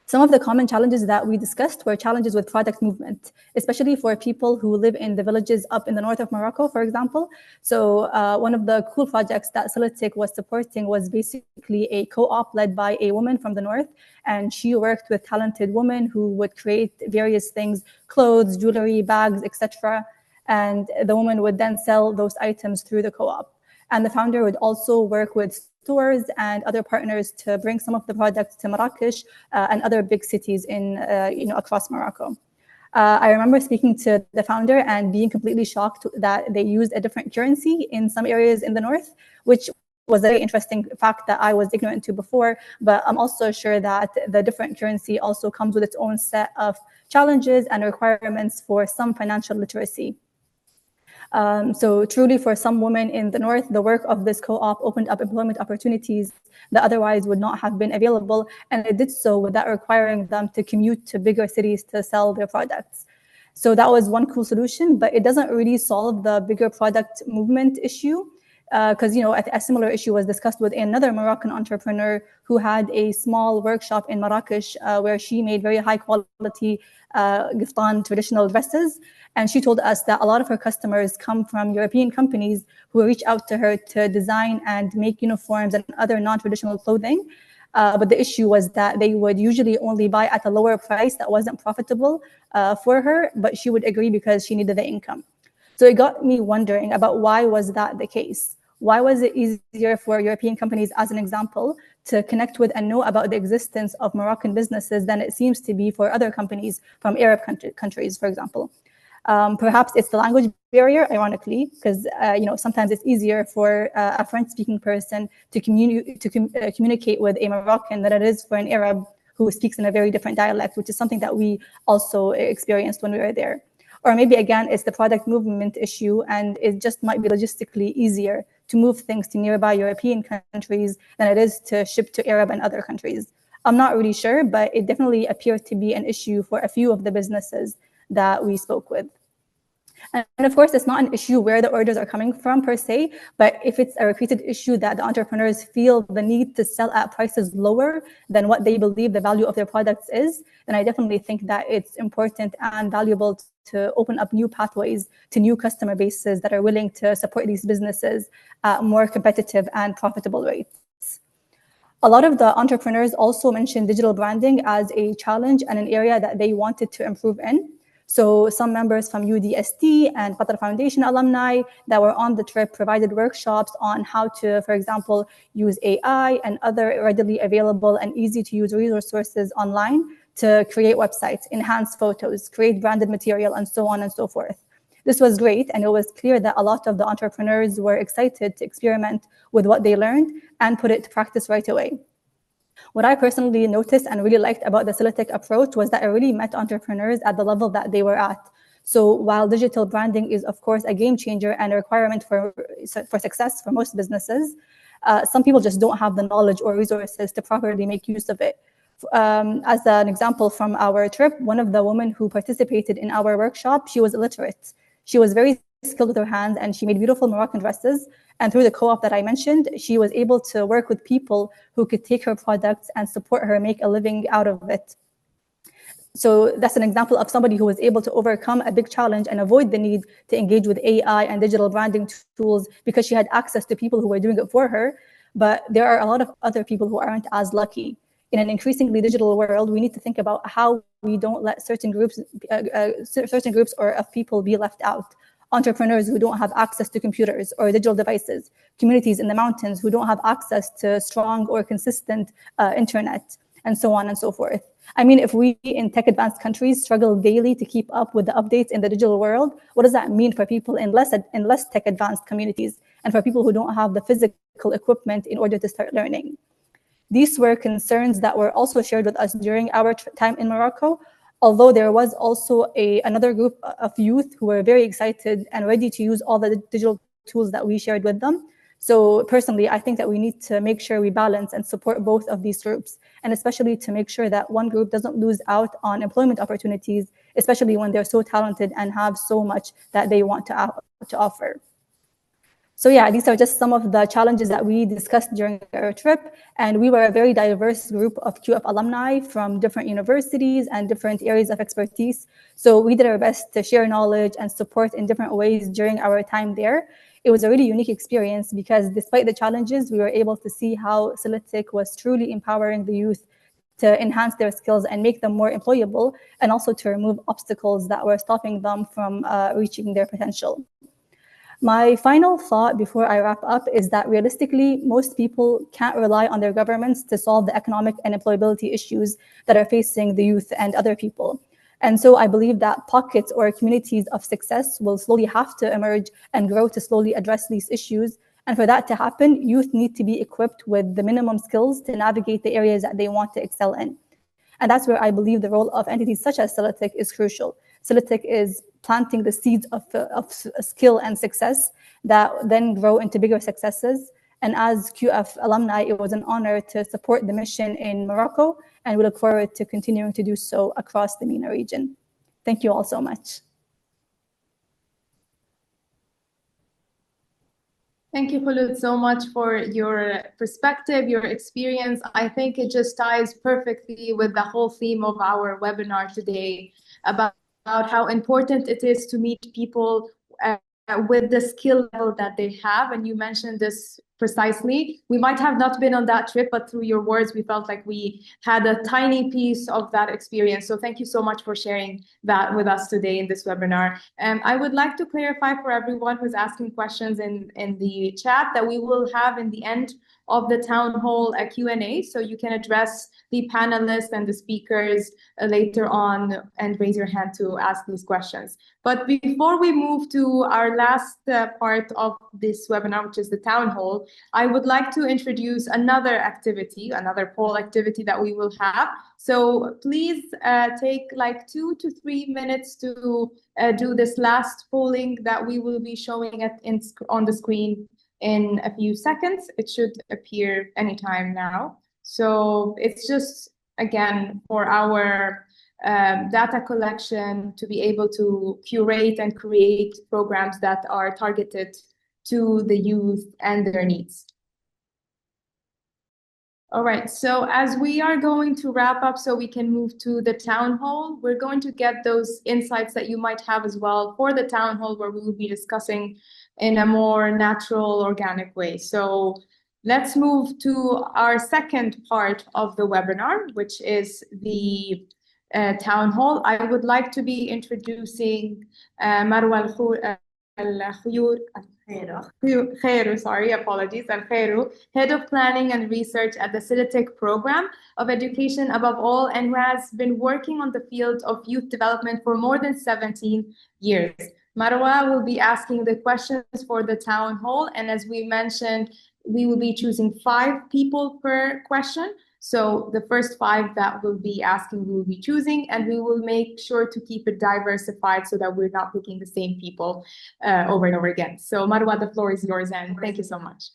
Some of the common challenges that we discussed were challenges with product movement, especially for people who live in the villages up in the north of Morocco, for example. So one of the cool projects that Solitic was supporting was basically a co-op led by a woman from the north. And she worked with talented women who would create various things, clothes, jewelry, bags, etc. And the woman would then sell those items through the co-op. And the founder would also work with stores and other partners to bring some of the products to Marrakesh and other big cities in, across Morocco. I remember speaking to the founder and being completely shocked that they used a different currency in some areas in the north, which was a very interesting fact that I was ignorant to before. But I'm also sure that the different currency also comes with its own set of challenges and requirements for some financial literacy. So truly for some women in the north, the work of this co-op opened up employment opportunities that otherwise would not have been available. And it did so without requiring them to commute to bigger cities to sell their products. So that was one cool solution, but it doesn't really solve the bigger product movement issue. Because a similar issue was discussed with another Moroccan entrepreneur who had a small workshop in Marrakesh where she made very high quality Giftan traditional dresses. And she told us that a lot of her customers come from European companies who reach out to her to design and make uniforms and other non-traditional clothing. But the issue was that they would usually only buy at a lower price that wasn't profitable for her, but she would agree because she needed the income. So it got me wondering about why was that the case? Why was it easier for European companies, as an example, to connect with and know about the existence of Moroccan businesses than it seems to be for other companies from Arab countries, for example? Perhaps it's the language barrier, ironically, because sometimes it's easier for a French-speaking person to communicate with a Moroccan than it is for an Arab who speaks in a very different dialect, which is something that we also experienced when we were there. Or maybe, again, it's the product movement issue, and it just might be logistically easier to move things to nearby European countries than it is to ship to Arab and other countries. I'm not really sure, but it definitely appeared to be an issue for a few of the businesses that we spoke with. And of course, it's not an issue where the orders are coming from per se, but if it's a repeated issue that the entrepreneurs feel the need to sell at prices lower than what they believe the value of their products is, then I definitely think that it's important and valuable to open up new pathways to new customer bases that are willing to support these businesses at more competitive and profitable rates. A lot of the entrepreneurs also mentioned digital branding as a challenge and an area that they wanted to improve in. So some members from UDST and Qatar Foundation alumni that were on the trip provided workshops on how to, for example, use AI and other readily available and easy to use resources online to create websites, enhance photos, create branded material, and so on and so forth. This was great, and it was clear that a lot of the entrepreneurs were excited to experiment with what they learned and put it to practice right away. What I personally noticed and really liked about the Solitic approach was that it really met entrepreneurs at the level that they were at. So while digital branding is, of course, a game changer and a requirement for success for most businesses, some people just don't have the knowledge or resources to properly make use of it. As an example from our trip, one of the women who participated in our workshop, she was illiterate. She was very skilled with her hands, and she made beautiful Moroccan dresses. And through the co-op that I mentioned, she was able to work with people who could take her products and support her make a living out of it. So that's an example of somebody who was able to overcome a big challenge and avoid the need to engage with AI and digital branding tools because she had access to people who were doing it for her. but there are a lot of other people who aren't as lucky. In an increasingly digital world, we need to think about how we don't let certain groups or of people be left out. Entrepreneurs who don't have access to computers or digital devices, communities in the mountains who don't have access to strong or consistent internet, and so on and so forth. I mean, if we in tech-advanced countries struggle daily to keep up with the updates in the digital world, what does that mean for people in less tech-advanced communities and for people who don't have the physical equipment in order to start learning? These were concerns that were also shared with us during our time in Morocco, although there was also another group of youth who were very excited and ready to use all the digital tools that we shared with them. So personally, I think that we need to make sure we balance and support both of these groups, and especially to make sure that one group doesn't lose out on employment opportunities, especially when they're so talented and have so much that they want to offer. So yeah, these are just some of the challenges that we discussed during our trip. And we were a very diverse group of QF alumni from different universities and different areas of expertise. So we did our best to share knowledge and support in different ways during our time there. It was a really unique experience because despite the challenges, we were able to see how Silitic was truly empowering the youth to enhance their skills and make them more employable, and also to remove obstacles that were stopping them from reaching their potential. My final thought before I wrap up is that realistically, most people can't rely on their governments to solve the economic and employability issues that are facing the youth and other people. And so I believe that pockets or communities of success will slowly have to emerge and grow to slowly address these issues. And for that to happen, youth need to be equipped with the minimum skills to navigate the areas that they want to excel in. And that's where I believe the role of entities such as Silitic is crucial. Silitic is planting the seeds of skill and success that then grow into bigger successes. And as QF alumni, it was an honor to support the mission in Morocco, and we look forward to continuing to do so across the MENA region. Thank you all so much. Thank you, Khulud, so much for your perspective, your experience. I think it just ties perfectly with the whole theme of our webinar today about how important it is to meet people with the skill level that they have. And you mentioned this precisely. We might have not been on that trip, but through your words, we felt like we had a tiny piece of that experience. So thank you so much for sharing that with us today in this webinar. I would like to clarify for everyone who's asking questions in the chat that we will have in the end of the town hall a Q&A, so you can address the panelists and the speakers later on and raise your hand to ask these questions. But before we move to our last part of this webinar, which is the town hall, I would like to introduce another activity, another poll activity that we will have. So please take like 2 to 3 minutes to do this last polling that we will be showing on the screen in a few seconds. It should appear anytime now. So it's just, again, for our data collection to be able to curate and create programs that are targeted to the youth and their needs. All right, so as we are going to wrap up so we can move to the town hall, we're going to get those insights that you might have as well for the town hall, where we will be discussing in a more natural, organic way. So let's move to our second part of the webinar, which is the town hall. I would like to be introducing Marwa Khairu, sorry, apologies, Al-Khairu, Head of Planning and Research at the Silitic Program of Education above all, and who has been working on the field of youth development for more than 17 years. Marwa will be asking the questions for the town hall, and as we mentioned, we will be choosing 5 people per question. So the first 5 that we'll be asking, we will be choosing, and we will make sure to keep it diversified so that we're not picking the same people over and over again. So Marwa, the floor is yours, and thank you so much.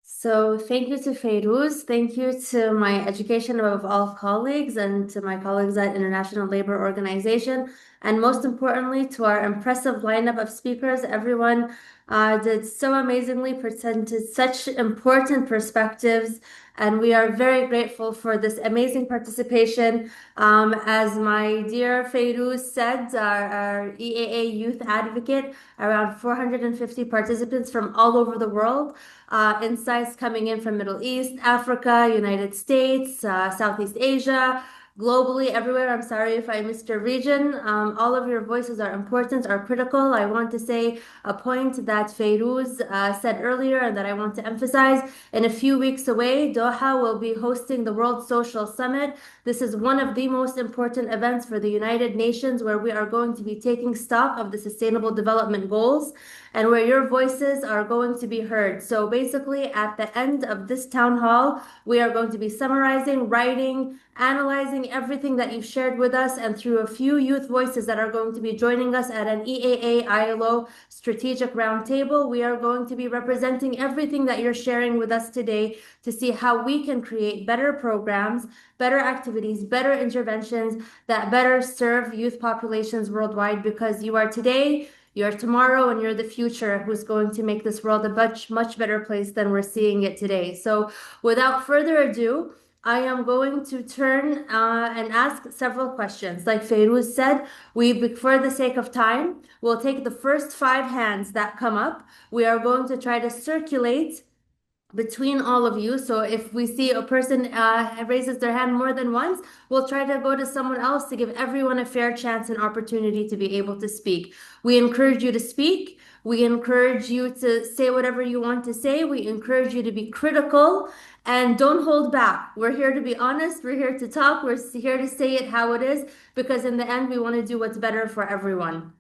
So thank you to Fayrouz, thank you to my Education Above All colleagues and to my colleagues at International Labour Organization. and most importantly, to our impressive lineup of speakers. Everyone did so amazingly, presented such important perspectives, and we are very grateful for this amazing participation. As my dear Fayrouz said, our EAA youth advocate, around 450 participants from all over the world. Insights coming in from Middle East, Africa, United States, Southeast Asia, globally, everywhere. I'm sorry if I missed your region. All of your voices are important, are critical. I want to say a point that Fayrouz said earlier and that I want to emphasize. In a few weeks away, Doha will be hosting the World Social Summit. This is one of the most important events for the United Nations, where we are going to be taking stock of the Sustainable Development Goals and where your voices are going to be heard. So basically, at the end of this town hall, we are going to be summarizing, writing, analyzing everything that you've shared with us, and through a few youth voices that are going to be joining us at an EAA ILO strategic roundtable, we are going to be representing everything that you're sharing with us today to see how we can create better programs, better activities, better interventions that better serve youth populations worldwide, because you are today, you're tomorrow, and you're the future who's going to make this world a much better place than we're seeing it today. So without further ado, I am going to turn and ask several questions. Like Fayrouz said, for the sake of time, we'll take the first 5 hands that come up. We are going to try to circulate between all of you. So if we see a person raises their hand more than once, we'll try to go to someone else to give everyone a fair chance and opportunity to be able to speak. We encourage you to speak. We encourage you to say whatever you want to say. We encourage you to be critical and don't hold back. We're here to be honest. We're here to talk. We're here to say it how it is, because in the end, we want to do what's better for everyone.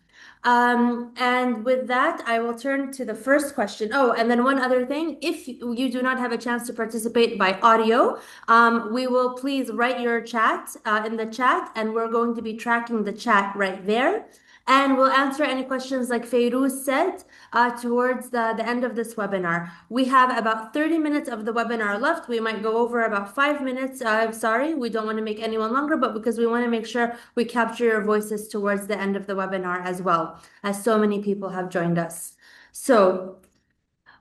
And with that, I will turn to the first question. Oh, and then one other thing, if you do not have a chance to participate by audio, we will please write your chat in the chat, and we're going to be tracking the chat right there. And we'll answer any questions, like Fayrouz said, towards the end of this webinar. We have about 30 minutes of the webinar left. We might go over about 5 minutes. I'm sorry, we don't want to make anyone longer, but because we want to make sure we capture your voices towards the end of the webinar as well, as so many people have joined us. So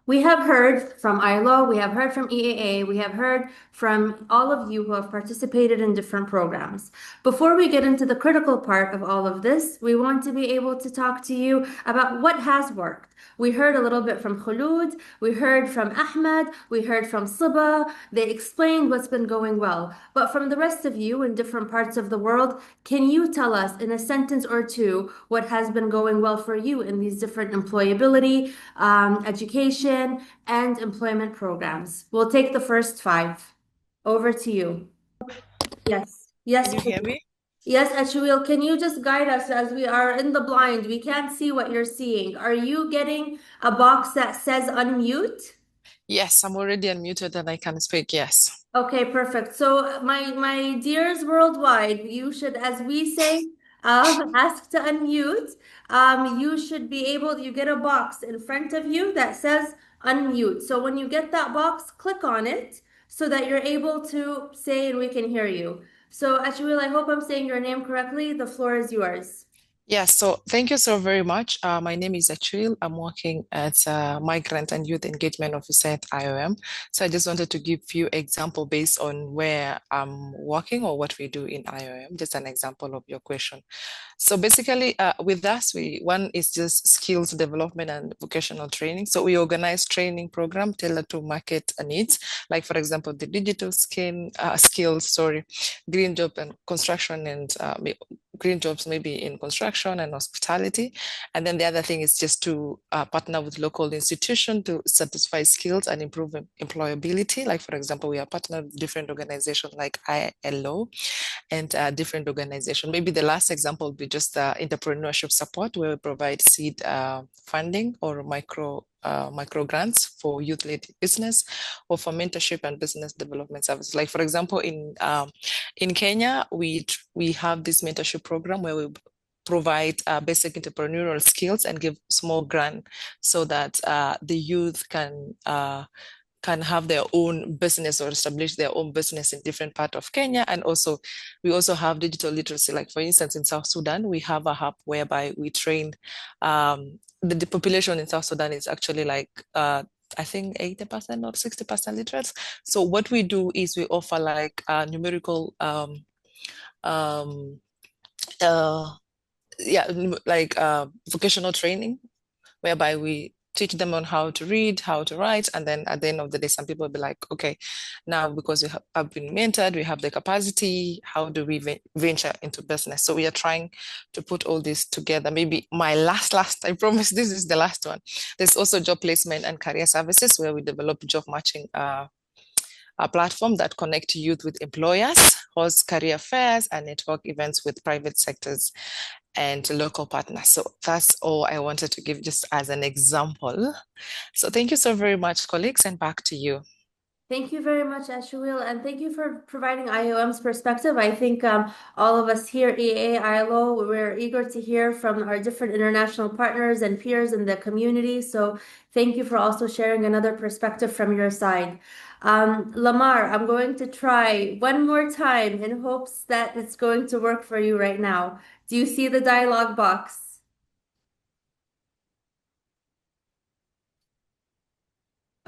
we have heard from ILO, we have heard from EAA, we have heard from all of you who have participated in different programs. Before we get into the critical part of all of this, we want to be able to talk to you about what has worked. We heard a little bit from Khulud, we heard from Ahmed, we heard from Siba. They explained what's been going well. But from the rest of you in different parts of the world, can you tell us in a sentence or two what has been going well for you in these different employability, education, and employment programs? We'll take the first 5. Over to you. Yes. Yes. Can you hear me? Yes, Ashwil, can you just guide us, as we are in the blind? We can't see what you're seeing. Are you getting a box that says unmute? Yes, I'm already unmuted and I can speak, yes. Okay, perfect. So my dears worldwide, you should, as we say, ask to unmute. You should be able, you get a box in front of you that says unmute. So when you get that box, click on it so that you're able to say and we can hear you. So Ashwil, I hope I'm saying your name correctly. The floor is yours. Yes, so thank you so very much. My name is Achil. I'm working as a Migrant and Youth Engagement Officer at IOM. So I just wanted to give you example based on where I'm working or what we do in IOM, just an example of your question. So basically, with us, one is just skills development and vocational training. So we organize training program tailored to market needs, like for example, the digital skills, green job and construction, and green jobs maybe in construction and hospitality. And then the other thing is just to partner with local institutions to satisfy skills and improve employability. Like for example, we are partnered with different organizations like ILO and different organizations. Maybe the last example would be just entrepreneurship support, where we provide seed funding or micro grants for youth-led business, or for mentorship and business development services. Like for example, in Kenya, we have this mentorship program where we provide basic entrepreneurial skills and give small grant so that the youth can can have their own business or establish their own business in different part of Kenya. And also, we also have digital literacy. Like for instance, in South Sudan, we have a hub whereby we train, the population in South Sudan is actually like, I think 80% or 60% literate. So what we do is we offer like numerical, vocational training, whereby we teach them on how to read, how to write, and then at the end of the day, some people will be like, okay, now because we have been mentored, we have the capacity, how do we venture into business? So we are trying to put all this together. Maybe my last, I promise this is the last one. There's also job placement and career services where we develop job matching a platform that connect youth with employers, host career fairs, and network events with private sectors and local partners. So that's all I wanted to give just as an example. So thank you so very much, colleagues, and back to you. Thank you very much, Ashwil, and thank you for providing IOM's perspective. I think all of us here, EA, ILO, we're eager to hear from our different international partners and peers in the community. So thank you for also sharing another perspective from your side. Lamar, I'm going to try one more time in hopes that it's going to work for you right now. Do you see the dialog box?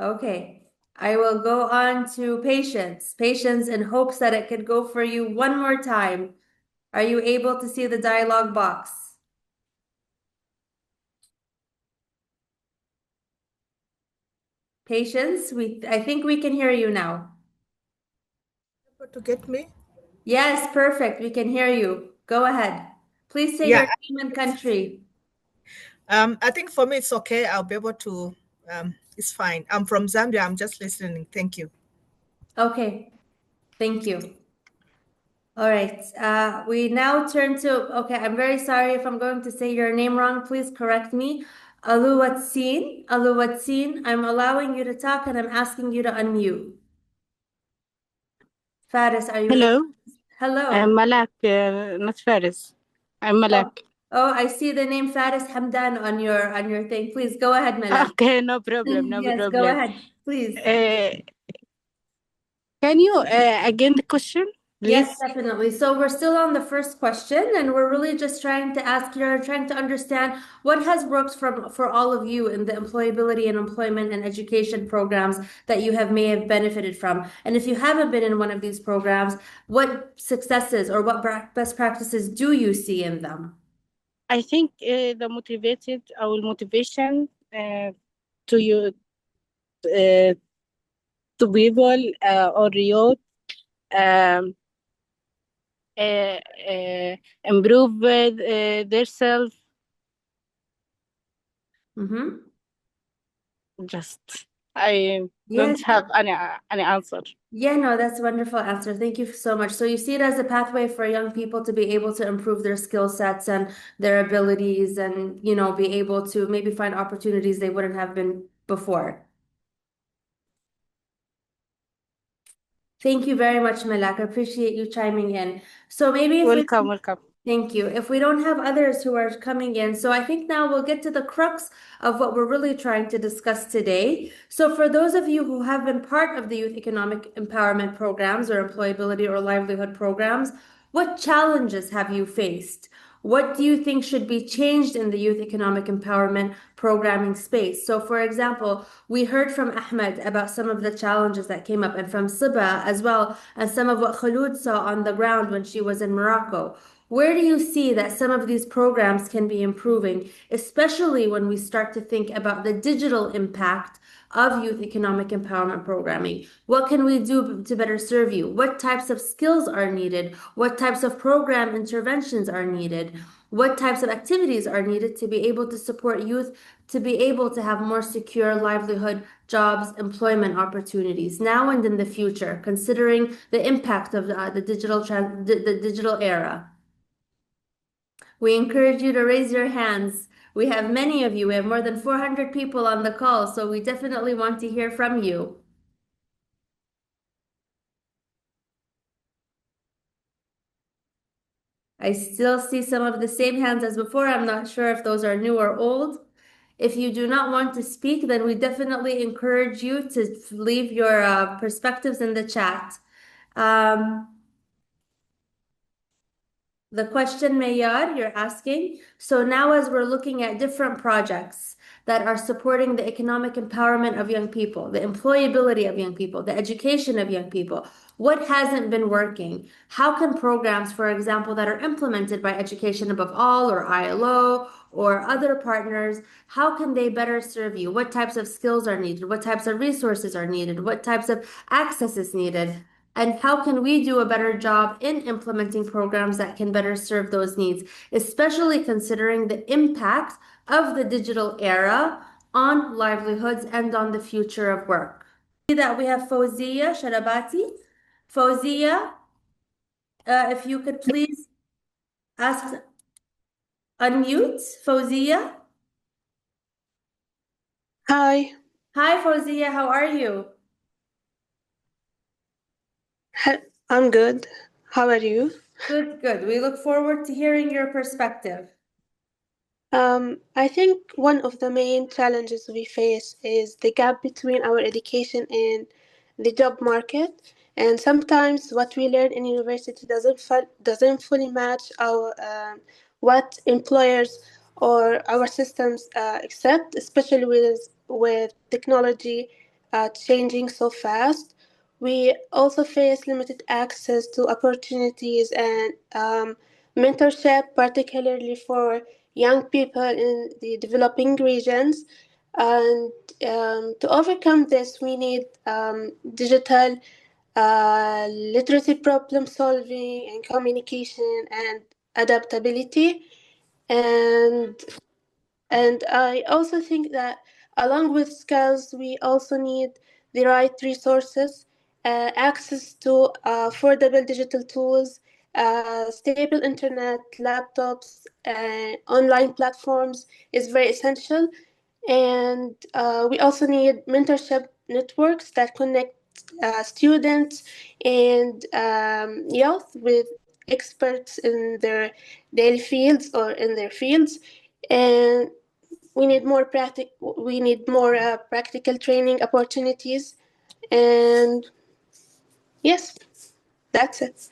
Okay. I will go on to patience. Patience in hopes that it could go for you one more time. Are you able to see the dialog box? Patience, I think we can hear you now. Able to get me? Yes, perfect. We can hear you. Go ahead. Please say your name and country. I think for me it's okay. I'll be able to. It's fine. I'm from Zambia. I'm just listening. Thank you. Okay. Thank you. All right. We now turn to, okay, I'm very sorry if I'm going to say your name wrong. Please correct me. Aluwatsin. Aluwatsin, I'm allowing you to talk and I'm asking you to unmute. Faris, are you? Hello. Hello. I'm Malak, not Faris. I'm Malak. Oh, I see the name Faris Hamdan on your thing. Please go ahead, Malak. Okay, no problem. No yes, problem. go ahead, please. Can you again the question, please? Yes, definitely. So we're still on the first question, and we're really just trying to understand what has worked for all of you in the employability and employment and education programs that you may have benefited from. And if you haven't been in one of these programs, what successes or what best practices do you see in them? I think the motivation to you to people or youth improve their self. Just I don't have any answer. Yeah, no, that's a wonderful answer. Thank you so much. So you see it as a pathway for young people to be able to improve their skill sets and their abilities and, be able to maybe find opportunities they wouldn't have been before. Thank you very much, Malak. I appreciate you chiming in. So maybe if welcome. Thank you. If we don't have others who are coming in, so I think now we'll get to the crux of what we're really trying to discuss today. So for those of you who have been part of the youth economic empowerment programs or employability or livelihood programs, what challenges have you faced? What do you think should be changed in the youth economic empowerment programming space? So for example, we heard from Ahmed about some of the challenges that came up and from Siba as well, and some of what Khulud saw on the ground when she was in Morocco. Where do you see that some of these programs can be improving, especially when we start to think about the digital impact of youth economic empowerment programming? What can we do to better serve you? What types of skills are needed? What types of program interventions are needed? What types of activities are needed to be able to support youth to be able to have more secure livelihood, jobs, employment opportunities now and in the future, considering the impact of the digital era? We encourage you to raise your hands. We have many of you. We have more than 400 people on the call, so we definitely want to hear from you. I still see some of the same hands as before. I'm not sure if those are new or old. If you do not want to speak, then we definitely encourage you to leave your perspectives in the chat. The question, Mayar, you're asking. So now as we're looking at different projects that are supporting the economic empowerment of young people, the employability of young people, the education of young people, what hasn't been working? How can programs, for example, that are implemented by Education Above All or ILO or other partners, how can they better serve you? What types of skills are needed? What types of resources are needed? What types of access is needed? And how can we do a better job in implementing programs that can better serve those needs, especially considering the impact of the digital era on livelihoods and on the future of work? See that we have Fawzia Sharabati. Fawzia, if you could please ask, unmute, Fawzia. Hi. Hi, Fawzia, how are you? I'm good. How are you? Good, good. We look forward to hearing your perspective. I think one of the main challenges we face is the gap between our education and the job market. And sometimes what we learn in university doesn't fully match our what employers or our systems accept, especially with technology changing so fast. We also face limited access to opportunities and mentorship, particularly for young people in the developing regions. And to overcome this, we need digital literacy, problem solving, and communication and adaptability. And I also think that along with skills, we also need the right resources, access to affordable digital tools, stable internet, laptops, online platforms is very essential. And we also need mentorship networks that connect students and youth with experts in their daily fields or in their fields. And we need more practical training opportunities. And yes, that's it.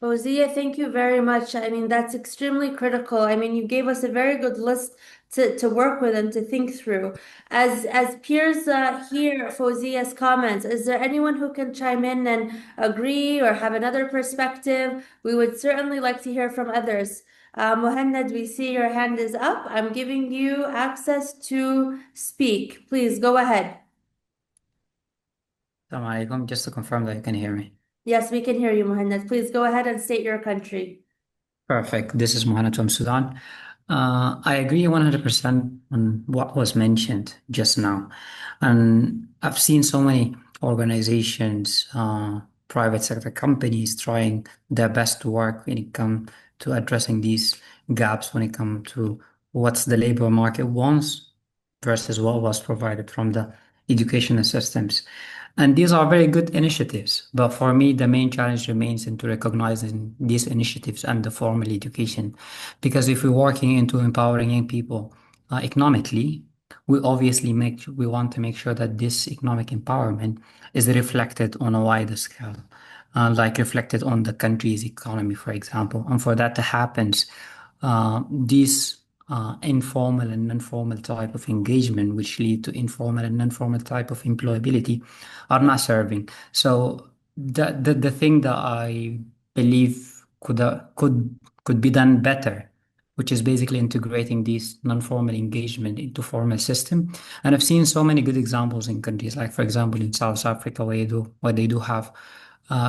Fawzia, thank you very much. I mean, that's extremely critical. I mean, you gave us a very good list to work with and to think through. As peers hear Fawzia's comments, is there anyone who can chime in and agree or have another perspective? We would certainly like to hear from others. Mohannad, we see your hand is up. I'm giving you access to speak. Please go ahead. Assalamu alaikum. Just to confirm that you can hear me. Yes, we can hear you, Mohannad. Please go ahead and state your country. Perfect. This is Mohammed from Sudan. I agree 100% on what was mentioned just now. And I've seen so many organizations, private sector companies trying their best to work when it comes to addressing these gaps, when it comes to what's the labor market wants versus what was provided from the educational systems. And these are very good initiatives, but for me, the main challenge remains into recognizing these initiatives and the formal education. Because if we're working into empowering young people economically, we want to make sure that this economic empowerment is reflected on a wider scale, like reflected on the country's economy, for example. And for that to happen, these informal and non-formal type of engagement, which lead to informal and non-formal type of employability, are not serving. So the thing that I believe could be done better, which is basically integrating these non-formal engagement into formal system. And I've seen so many good examples in countries like, for example, in South Africa, where they do have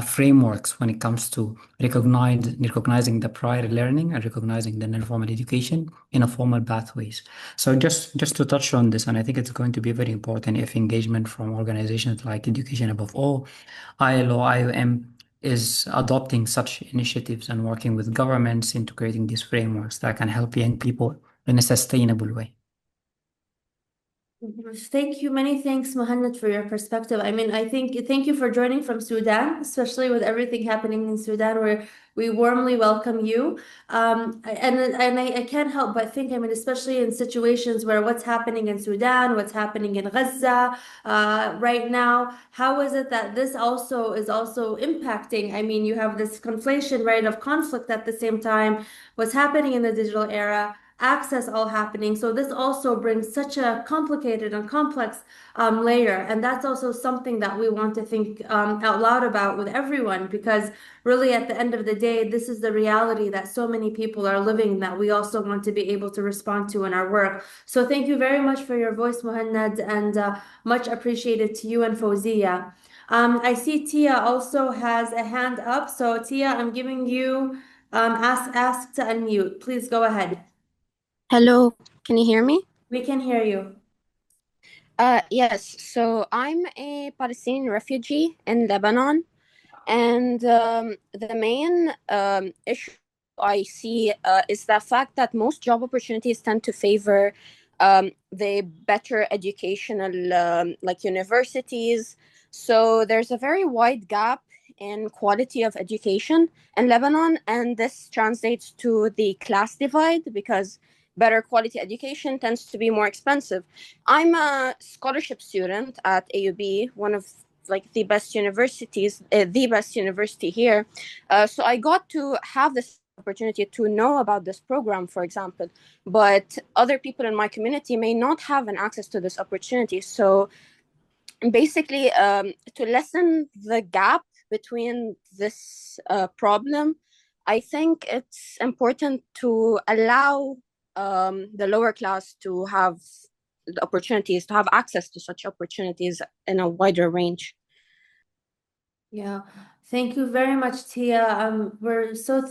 frameworks when it comes to recognizing the prior learning and recognizing the non-formal education in a formal pathways. So just to touch on this, and I think it's going to be very important if engagement from organizations like Education Above All, ILO, IOM is adopting such initiatives and working with governments into creating these frameworks that can help young people in a sustainable way. Thank you. Many thanks, Mohammed, for your perspective. I mean, thank you for joining from Sudan, especially with everything happening in Sudan, where we warmly welcome you. I can't help but think, I mean, especially in situations where what's happening in Sudan, what's happening in Gaza, right now, how is it that this also is also impacting? I mean, you have this conflation, right, of conflict at the same time, what's happening in the digital era, access all happening. So this also brings such a complicated and complex layer. And that's also something that we want to think out loud about with everyone, because really at the end of the day, this is the reality that so many people are living that we also want to be able to respond to in our work. So thank you very much for your voice, Mohannad, and much appreciated to you and Fawzia. I see Tia also has a hand up. So Tia, I'm giving you ask to unmute. Please go ahead. Hello, can you hear me? We can hear you. Yes, so I'm a Palestinian refugee in Lebanon, and the main issue I see is the fact that most job opportunities tend to favor the better educational, like universities. So there's a very wide gap in quality of education in Lebanon, and this translates to the class divide because better quality education tends to be more expensive. I'm a scholarship student at AUB, one of like the best universities, the best university here. So I got to have this opportunity to know about this program, for example, but other people in my community may not have an access to this opportunity. So basically, to lessen the gap between this problem, I think it's important to allow the lower class to have the opportunities, to have access to such opportunities in a wider range. Yeah, thank you very much, Tia. We're so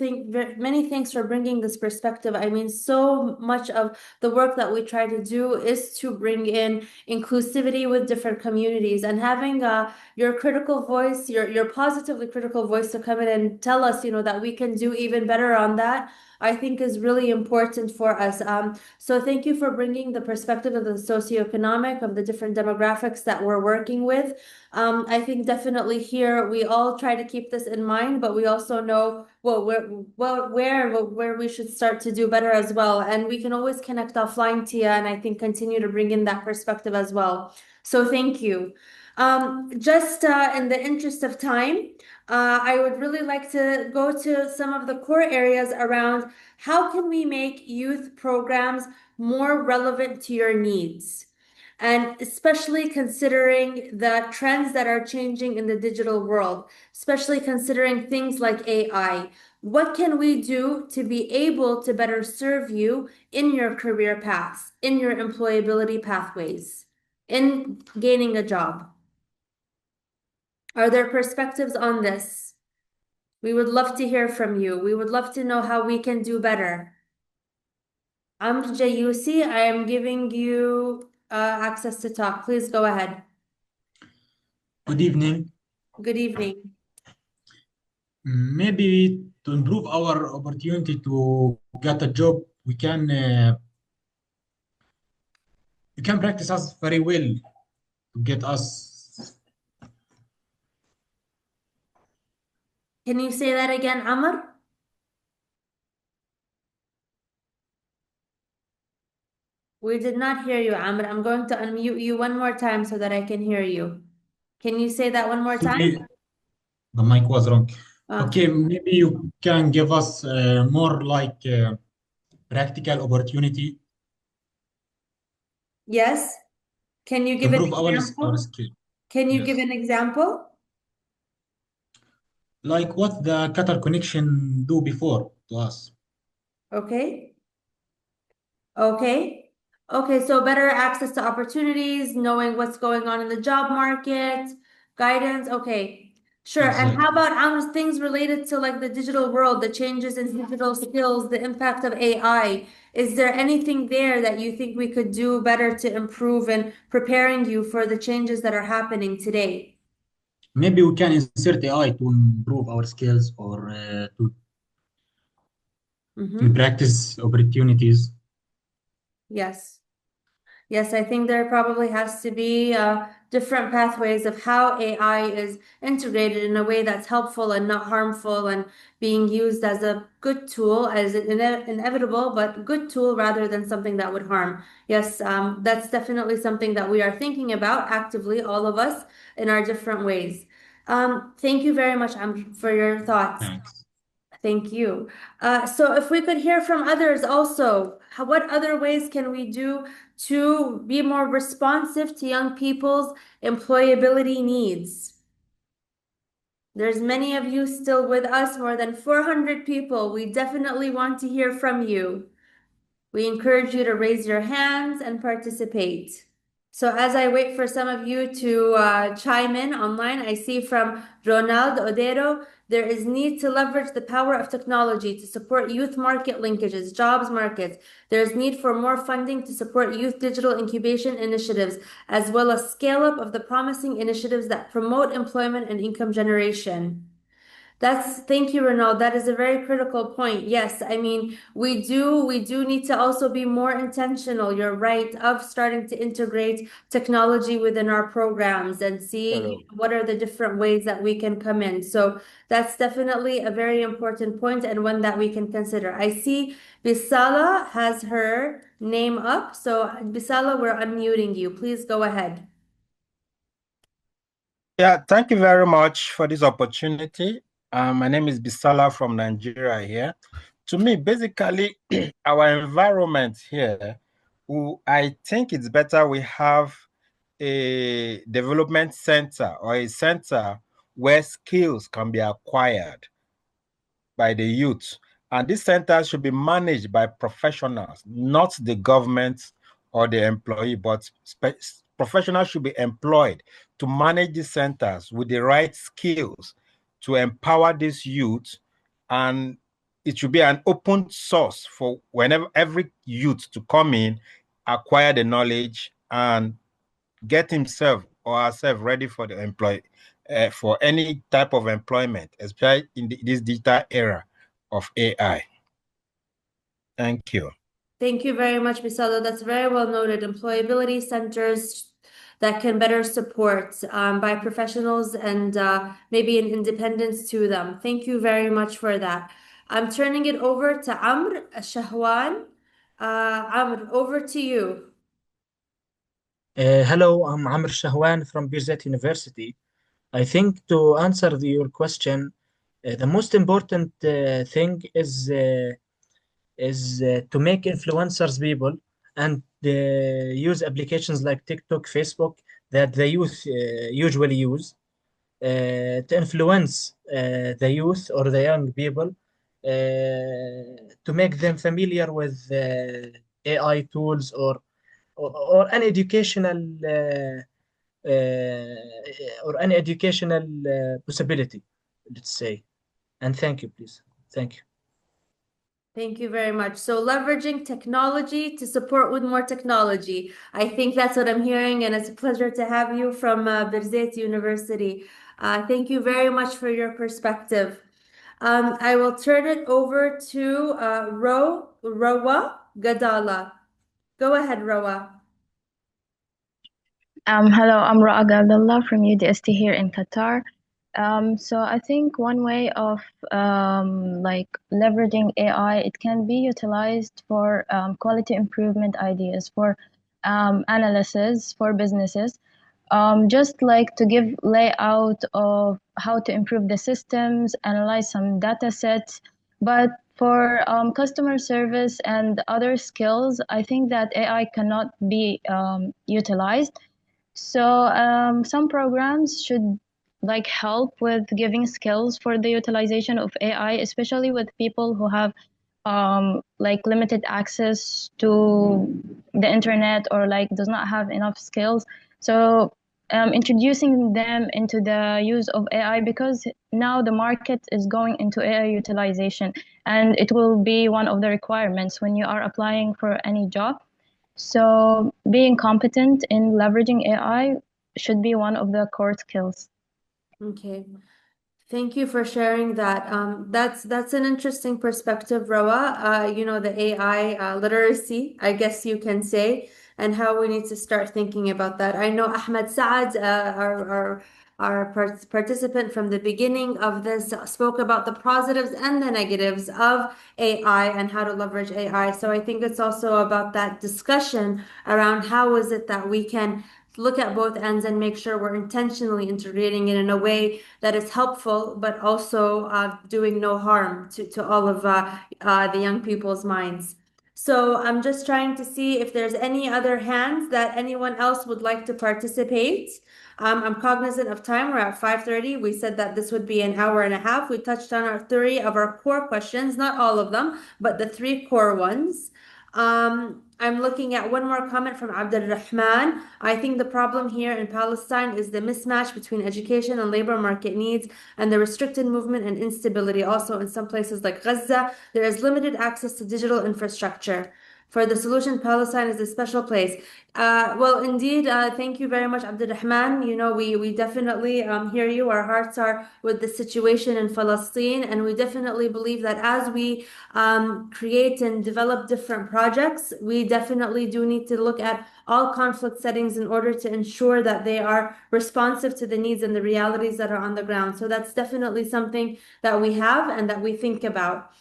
many thanks for bringing this perspective. I mean, so much of the work that we try to do is to bring in inclusivity with different communities, and having your critical voice, your positively critical voice to come in and tell us, you know, that we can do even better on that, I think is really important for us. So thank you for bringing the perspective of the socioeconomic, of the different demographics that we're working with. I think definitely here we all try to keep this in mind, but we also know where we should start to do better as well. And we can always connect offline, Tia, and I think continue to bring in that perspective as well. So thank you. Just in the interest of time, I would really like to go to some of the core areas around how can we make youth programs more relevant to your needs, and especially considering the trends that are changing in the digital world, especially considering things like AI. What can we do to be able to better serve you in your career paths, in your employability pathways, in gaining a job? Are there perspectives on this? We would love to hear from you. We would love to know how we can do better. Amr Jayusi, I am giving you access to talk. Please go ahead. Good evening. Good evening. Maybe to improve our opportunity to get a job, we can you can practice us very well to get us. Can you say that again, Amr? We did not hear you, Amr. I'm going to unmute you one more time so that I can hear you. Can you say that one more Sorry, time? the mic was wrong. Okay. Okay, maybe you can give us more like practical opportunity. Yes. Can you give an Improve our example? skill. Can you Yes. give an example? Like what the Qatar connection do before to us. Okay. Okay. Okay, so better access to opportunities, knowing what's going on in the job market, guidance. Okay, sure. And how Exactly. about things related to like the digital world, the changes in digital skills, the impact of AI? Is there anything there that you think we could do better to improve in preparing you for the changes that are happening today? Maybe we can insert AI to improve our skills or to Mm-hmm. practice opportunities. Yes. Yes, I think there probably has to be different pathways of how AI is integrated in a way that's helpful and not harmful and being used as a good tool, as an inevitable but good tool rather than something that would harm. Yes, that's definitely something that we are thinking about actively, all of us, in our different ways. Thank you very much, for your thoughts. Thanks. Thank you. So if we could hear from others also, what other ways can we do to be more responsive to young people's employability needs? There's many of you still with us, more than 400 people. We definitely want to hear from you. We encourage you to raise your hands and participate. So as I wait for some of you to chime in online, I see from Ronald Odero, there is need to leverage the power of technology to support youth market linkages, jobs markets. There is need for more funding to support youth digital incubation initiatives, as well as scale up of the promising initiatives that promote employment and income generation. Thank you, Ronald. That is a very critical point. Yes, I mean, we do need to also be more intentional. You're right, of starting to integrate technology within our programs and see what are the different ways that we can come in. So that's definitely a very important point and one that we can consider. I see Bisala has her name up. So Bisala, we're unmuting you. Please go ahead. Yeah, thank you very much for this opportunity. My name is Bisala from Nigeria here. To me, basically, our environment here, I think it's better we have a development center or a center where skills can be acquired by the youth. And this center should be managed by professionals, not the government or the employee, but professionals should be employed to manage these centers with the right skills to empower these youth. And it should be an open source for whenever every youth to come in, acquire the knowledge, and get himself or herself ready for the for any type of employment, especially in this digital era of AI. Thank you. Thank you very much, Bisala. That's very well noted. Employability centers that can better support by professionals and maybe an independence to them. Thank you very much for that. I'm turning it over to Amr Shahwan. Amr, over to you. Hello, I'm Amr Shahwan from Birzeit University. I think to answer your question, the most important thing is to make influencers people and use applications like TikTok, Facebook that the youth usually use to influence the youth or the young people to make them familiar with AI tools or an educational possibility, let's say. And thank you, please. Thank you. Thank you very much. So leveraging technology to support with more technology. I think that's what I'm hearing, and it's a pleasure to have you from Birzeit University. Thank you very much for your perspective. I will turn it over to Rowa Gadala. Go ahead, Rowa. Hello, I'm Ra'a Abdullah from UDST here in Qatar. So I think one way of like leveraging AI, it can be utilized for quality improvement ideas, for analysis for businesses. Just like to give layout of how to improve the systems, analyze some data sets. But for customer service and other skills, I think that AI cannot be utilized. So some programs should like help with giving skills for the utilization of AI, especially with people who have like limited access to the internet or like does not have enough skills. So introducing them into the use of AI, because now the market is going into AI utilization, and it will be one of the requirements when you are applying for any job. So being competent in leveraging AI should be one of the core skills. Okay. Thank you for sharing that. That's an interesting perspective, Roa. You know, the AI literacy, I guess you can say. and how we need to start thinking about that. I know Ahmed Saad, our participant from the beginning of this, spoke about the positives and the negatives of AI and how to leverage AI. So I think it's also about that discussion around how is it that we can look at both ends and make sure we're intentionally integrating it in a way that is helpful, but also doing no harm to all of the young people's minds. So I'm just trying to see if there's any other hands that anyone else would like to participate. I'm cognizant of time. We're at 5:30. We said that this would be an hour and a half. We touched on our three of our core questions, not all of them, but the three core ones. I'm looking at one more comment from Abdul Rahman. I think the problem here in Palestine is the mismatch between education and labor market needs and the restricted movement and instability. Also, in some places like Gaza, there is limited access to digital infrastructure. For the solution, Palestine is a special place. Well, indeed, thank you very much, Abdurrahman. You know, we definitely hear you. Our hearts are with the situation in Palestine, and we definitely believe that as we create and develop different projects, we definitely do need to look at all conflict settings in order to ensure that they are responsive to the needs and the realities that are on the ground. So that's definitely something that we have and that we think about.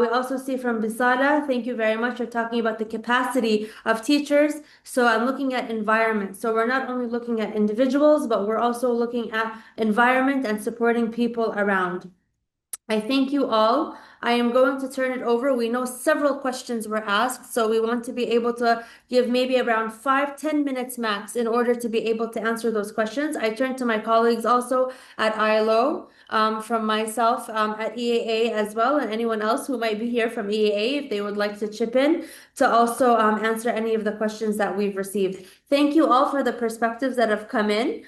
We also see from Bisala, thank you very much for talking about the capacity of teachers. So I'm looking at environment. So we're not only looking at individuals, but we're also looking at environment and supporting people around. I thank you all. I am going to turn it over. We know several questions were asked, so we want to be able to give maybe around 5-10 minutes max in order to be able to answer those questions. I turn to my colleagues also at ILO, from myself at EAA as well, and anyone else who might be here from EAA if they would like to chip in to also answer any of the questions that we've received. Thank you all for the perspectives that have come in.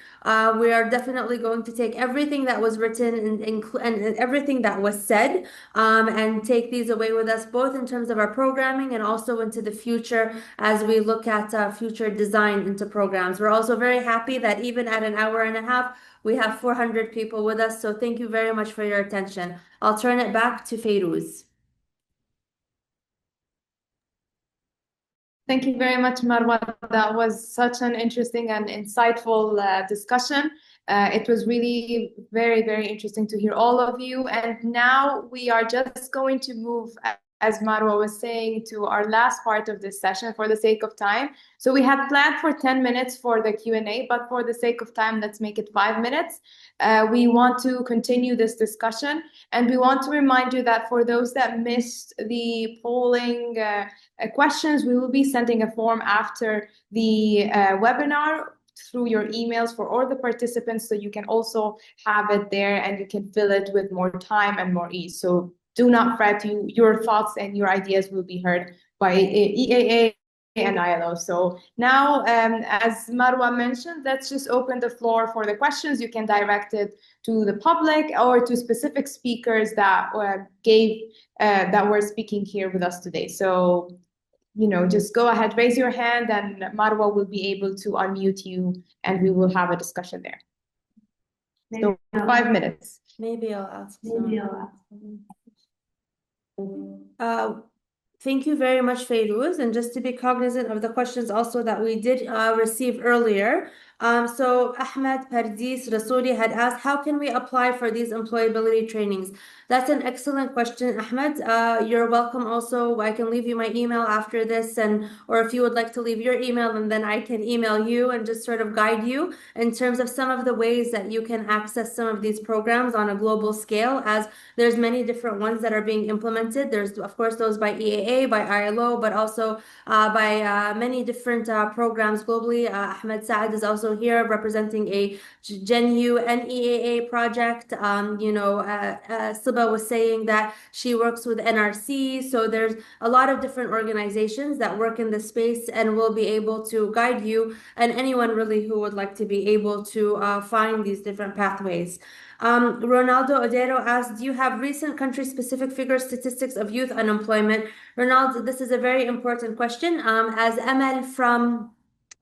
We are definitely going to take everything that was written and everything that was said and take these away with us, both in terms of our programming and also into the future as we look at future design into programs. We're also very happy that even at an hour and a half, we have 400 people with us. So thank you very much for your attention. I'll turn it back to Fayrouz. Thank you very much, Marwa. That was such an interesting and insightful discussion. It was really very, very interesting to hear all of you. And now we are just going to move, as Marwa was saying, to our last part of this session for the sake of time. So we had planned for 10 minutes for the Q&A, but for the sake of time, let's make it 5 minutes. We want to continue this discussion, and we want to remind you that for those that missed the polling questions, we will be sending a form after the webinar through your emails for all the participants, so you can also have it there and you can fill it with more time and more ease. So do not fret, your thoughts and your ideas will be heard by EAA and ILO. So now, as Marwa mentioned, let's just open the floor for the questions. You can direct it to the public or to specific speakers that that were speaking here with us today. So, you know, just go ahead, raise your hand, and Marwa will be able to unmute you, and we will have a discussion there. So 5 minutes. Maybe I'll ask. Thank you very much, Fayrouz. And just to be cognizant of the questions also that we did receive earlier. So Ahmed Pardis Rasuli had asked, how can we apply for these employability trainings? That's an excellent question, Ahmed. You're welcome also. I can leave you my email after this, or if you would like to leave your email, and then I can email you and just sort of guide you in terms of some of the ways that you can access some of these programs on a global scale, as there's many different ones that are being implemented. There's, of course, those by EAA, by ILO, but also by many different programs globally. Ahmed Saad is also here representing a GenU and EAA project. Siba was saying that she works with NRC. So there's a lot of different organizations that work in this space and will be able to guide you and anyone really who would like to be able to find these different pathways. Ronaldo Odero asked, do you have recent country-specific figures, statistics of youth unemployment? Ronaldo, this is a very important question. As Emel from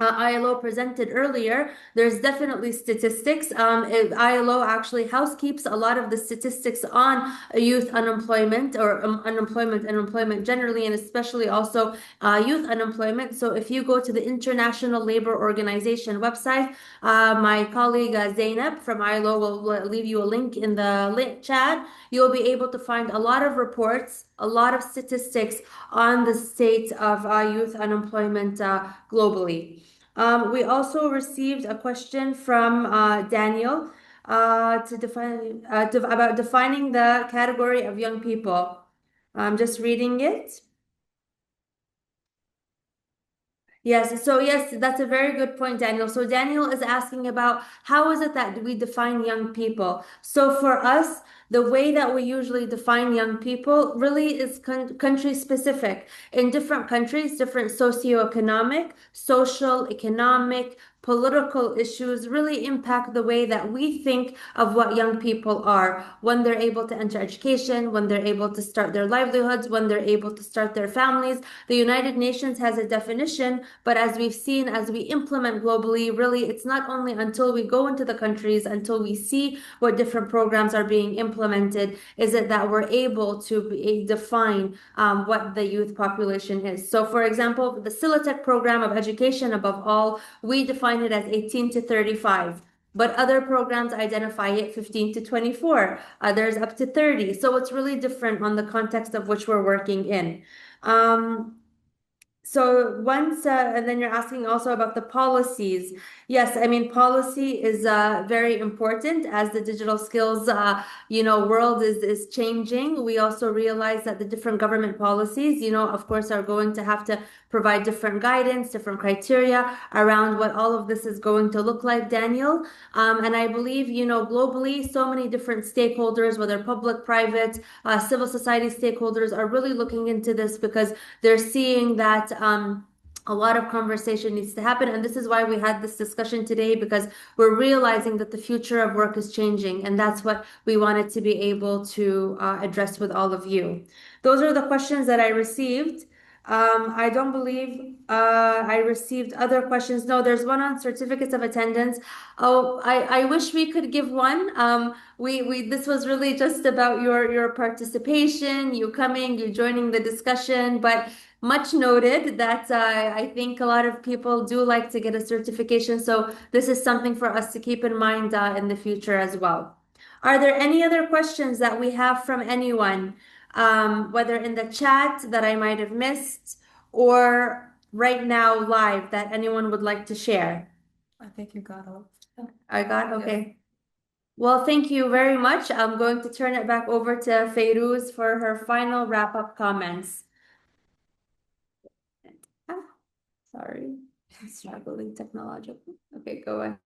ILO presented earlier, there's definitely statistics. ILO actually housekeeps a lot of the statistics on youth unemployment or unemployment and employment generally, and especially also youth unemployment. So if you go to the International Labor Organization website, my colleague Zainab from ILO will leave you a link in the link chat. You'll be able to find a lot of reports, a lot of statistics on the state of youth unemployment globally. We also received a question from Daniel about defining the category of young people. I'm just reading it. Yes, so yes, that's a very good point, Daniel. So Daniel is asking about how is it that we define young people? So for us, the way that we usually define young people really is country specific. In different countries, different socioeconomic, social, economic, political issues really impact the way that we think of what young people are when they're able to enter education, when they're able to start their livelihoods, when they're able to start their families. The United Nations has a definition, but as we've seen, as we implement globally, really it's not only until we go into the countries, until we see what different programs are being implemented, is it that we're able to define what the youth population is. So for example, the Silitech program of education above all, we define it as 18 to 35. But other programs identify it 15 to 24, others up to 30. So it's really different on the context of which we're working in. So once, and then you're asking also about the policies. Yes, I mean, policy is very important as the digital skills, world is changing. We also realize that the different government policies, of course, are going to have to provide different guidance, different criteria around what all of this is going to look like, Daniel. And I believe, globally, so many different stakeholders, whether public, private, civil society stakeholders are really looking into this because they're seeing that a lot of conversation needs to happen. And this is why we had this discussion today, because we're realizing that the future of work is changing. And that's what we wanted to be able to address with all of you. Those are the questions that I received. I don't believe I received other questions. No, there's one on certificates of attendance. Oh, I wish we could give one. This was really just about your participation, you coming, you joining the discussion, but much noted that I think a lot of people do like to get a certification. So this is something for us to keep in mind in the future as well. Are there any other questions that we have from anyone? Whether in the chat that I might have missed or right now live that anyone would like to share? I think you got all. I got, okay. Well, thank you very much. I'm going to turn it back over to Fayrouz for her final wrap-up comments. Sorry, I'm struggling technologically. Okay, go ahead.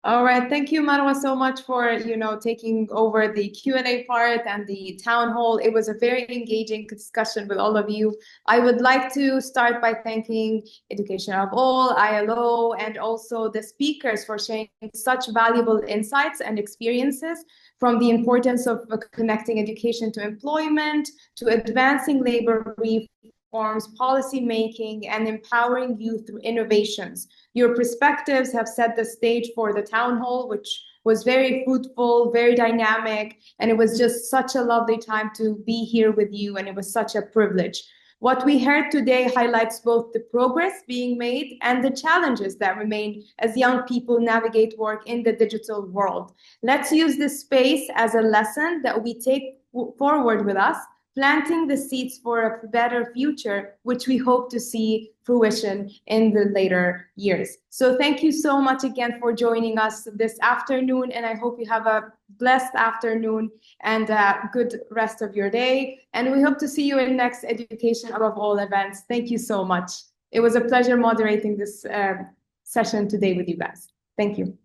All right, thank you, Marwa, so much for taking over the Q&A part and the town hall. It was a very engaging discussion with all of you. I would like to start by thanking Education of All, ILO, and also the speakers for sharing such valuable insights and experiences, from the importance of connecting education to employment, to advancing labor reforms, policy making, and empowering youth through innovations. Your perspectives have set the stage for the town hall, which was very fruitful, very dynamic, and it was just such a lovely time to be here with you, and it was such a privilege. What we heard today highlights both the progress being made and the challenges that remain as young people navigate work in the digital world. Let's use this space as a lesson that we take forward with us, planting the seeds for a better future, which we hope to see fruition in the later years. So thank you so much again for joining us this afternoon, and I hope you have a blessed afternoon and a good rest of your day. And we hope to see you in next Education Above All events. Thank you so much. It was a pleasure moderating this session today with you guys. Thank you.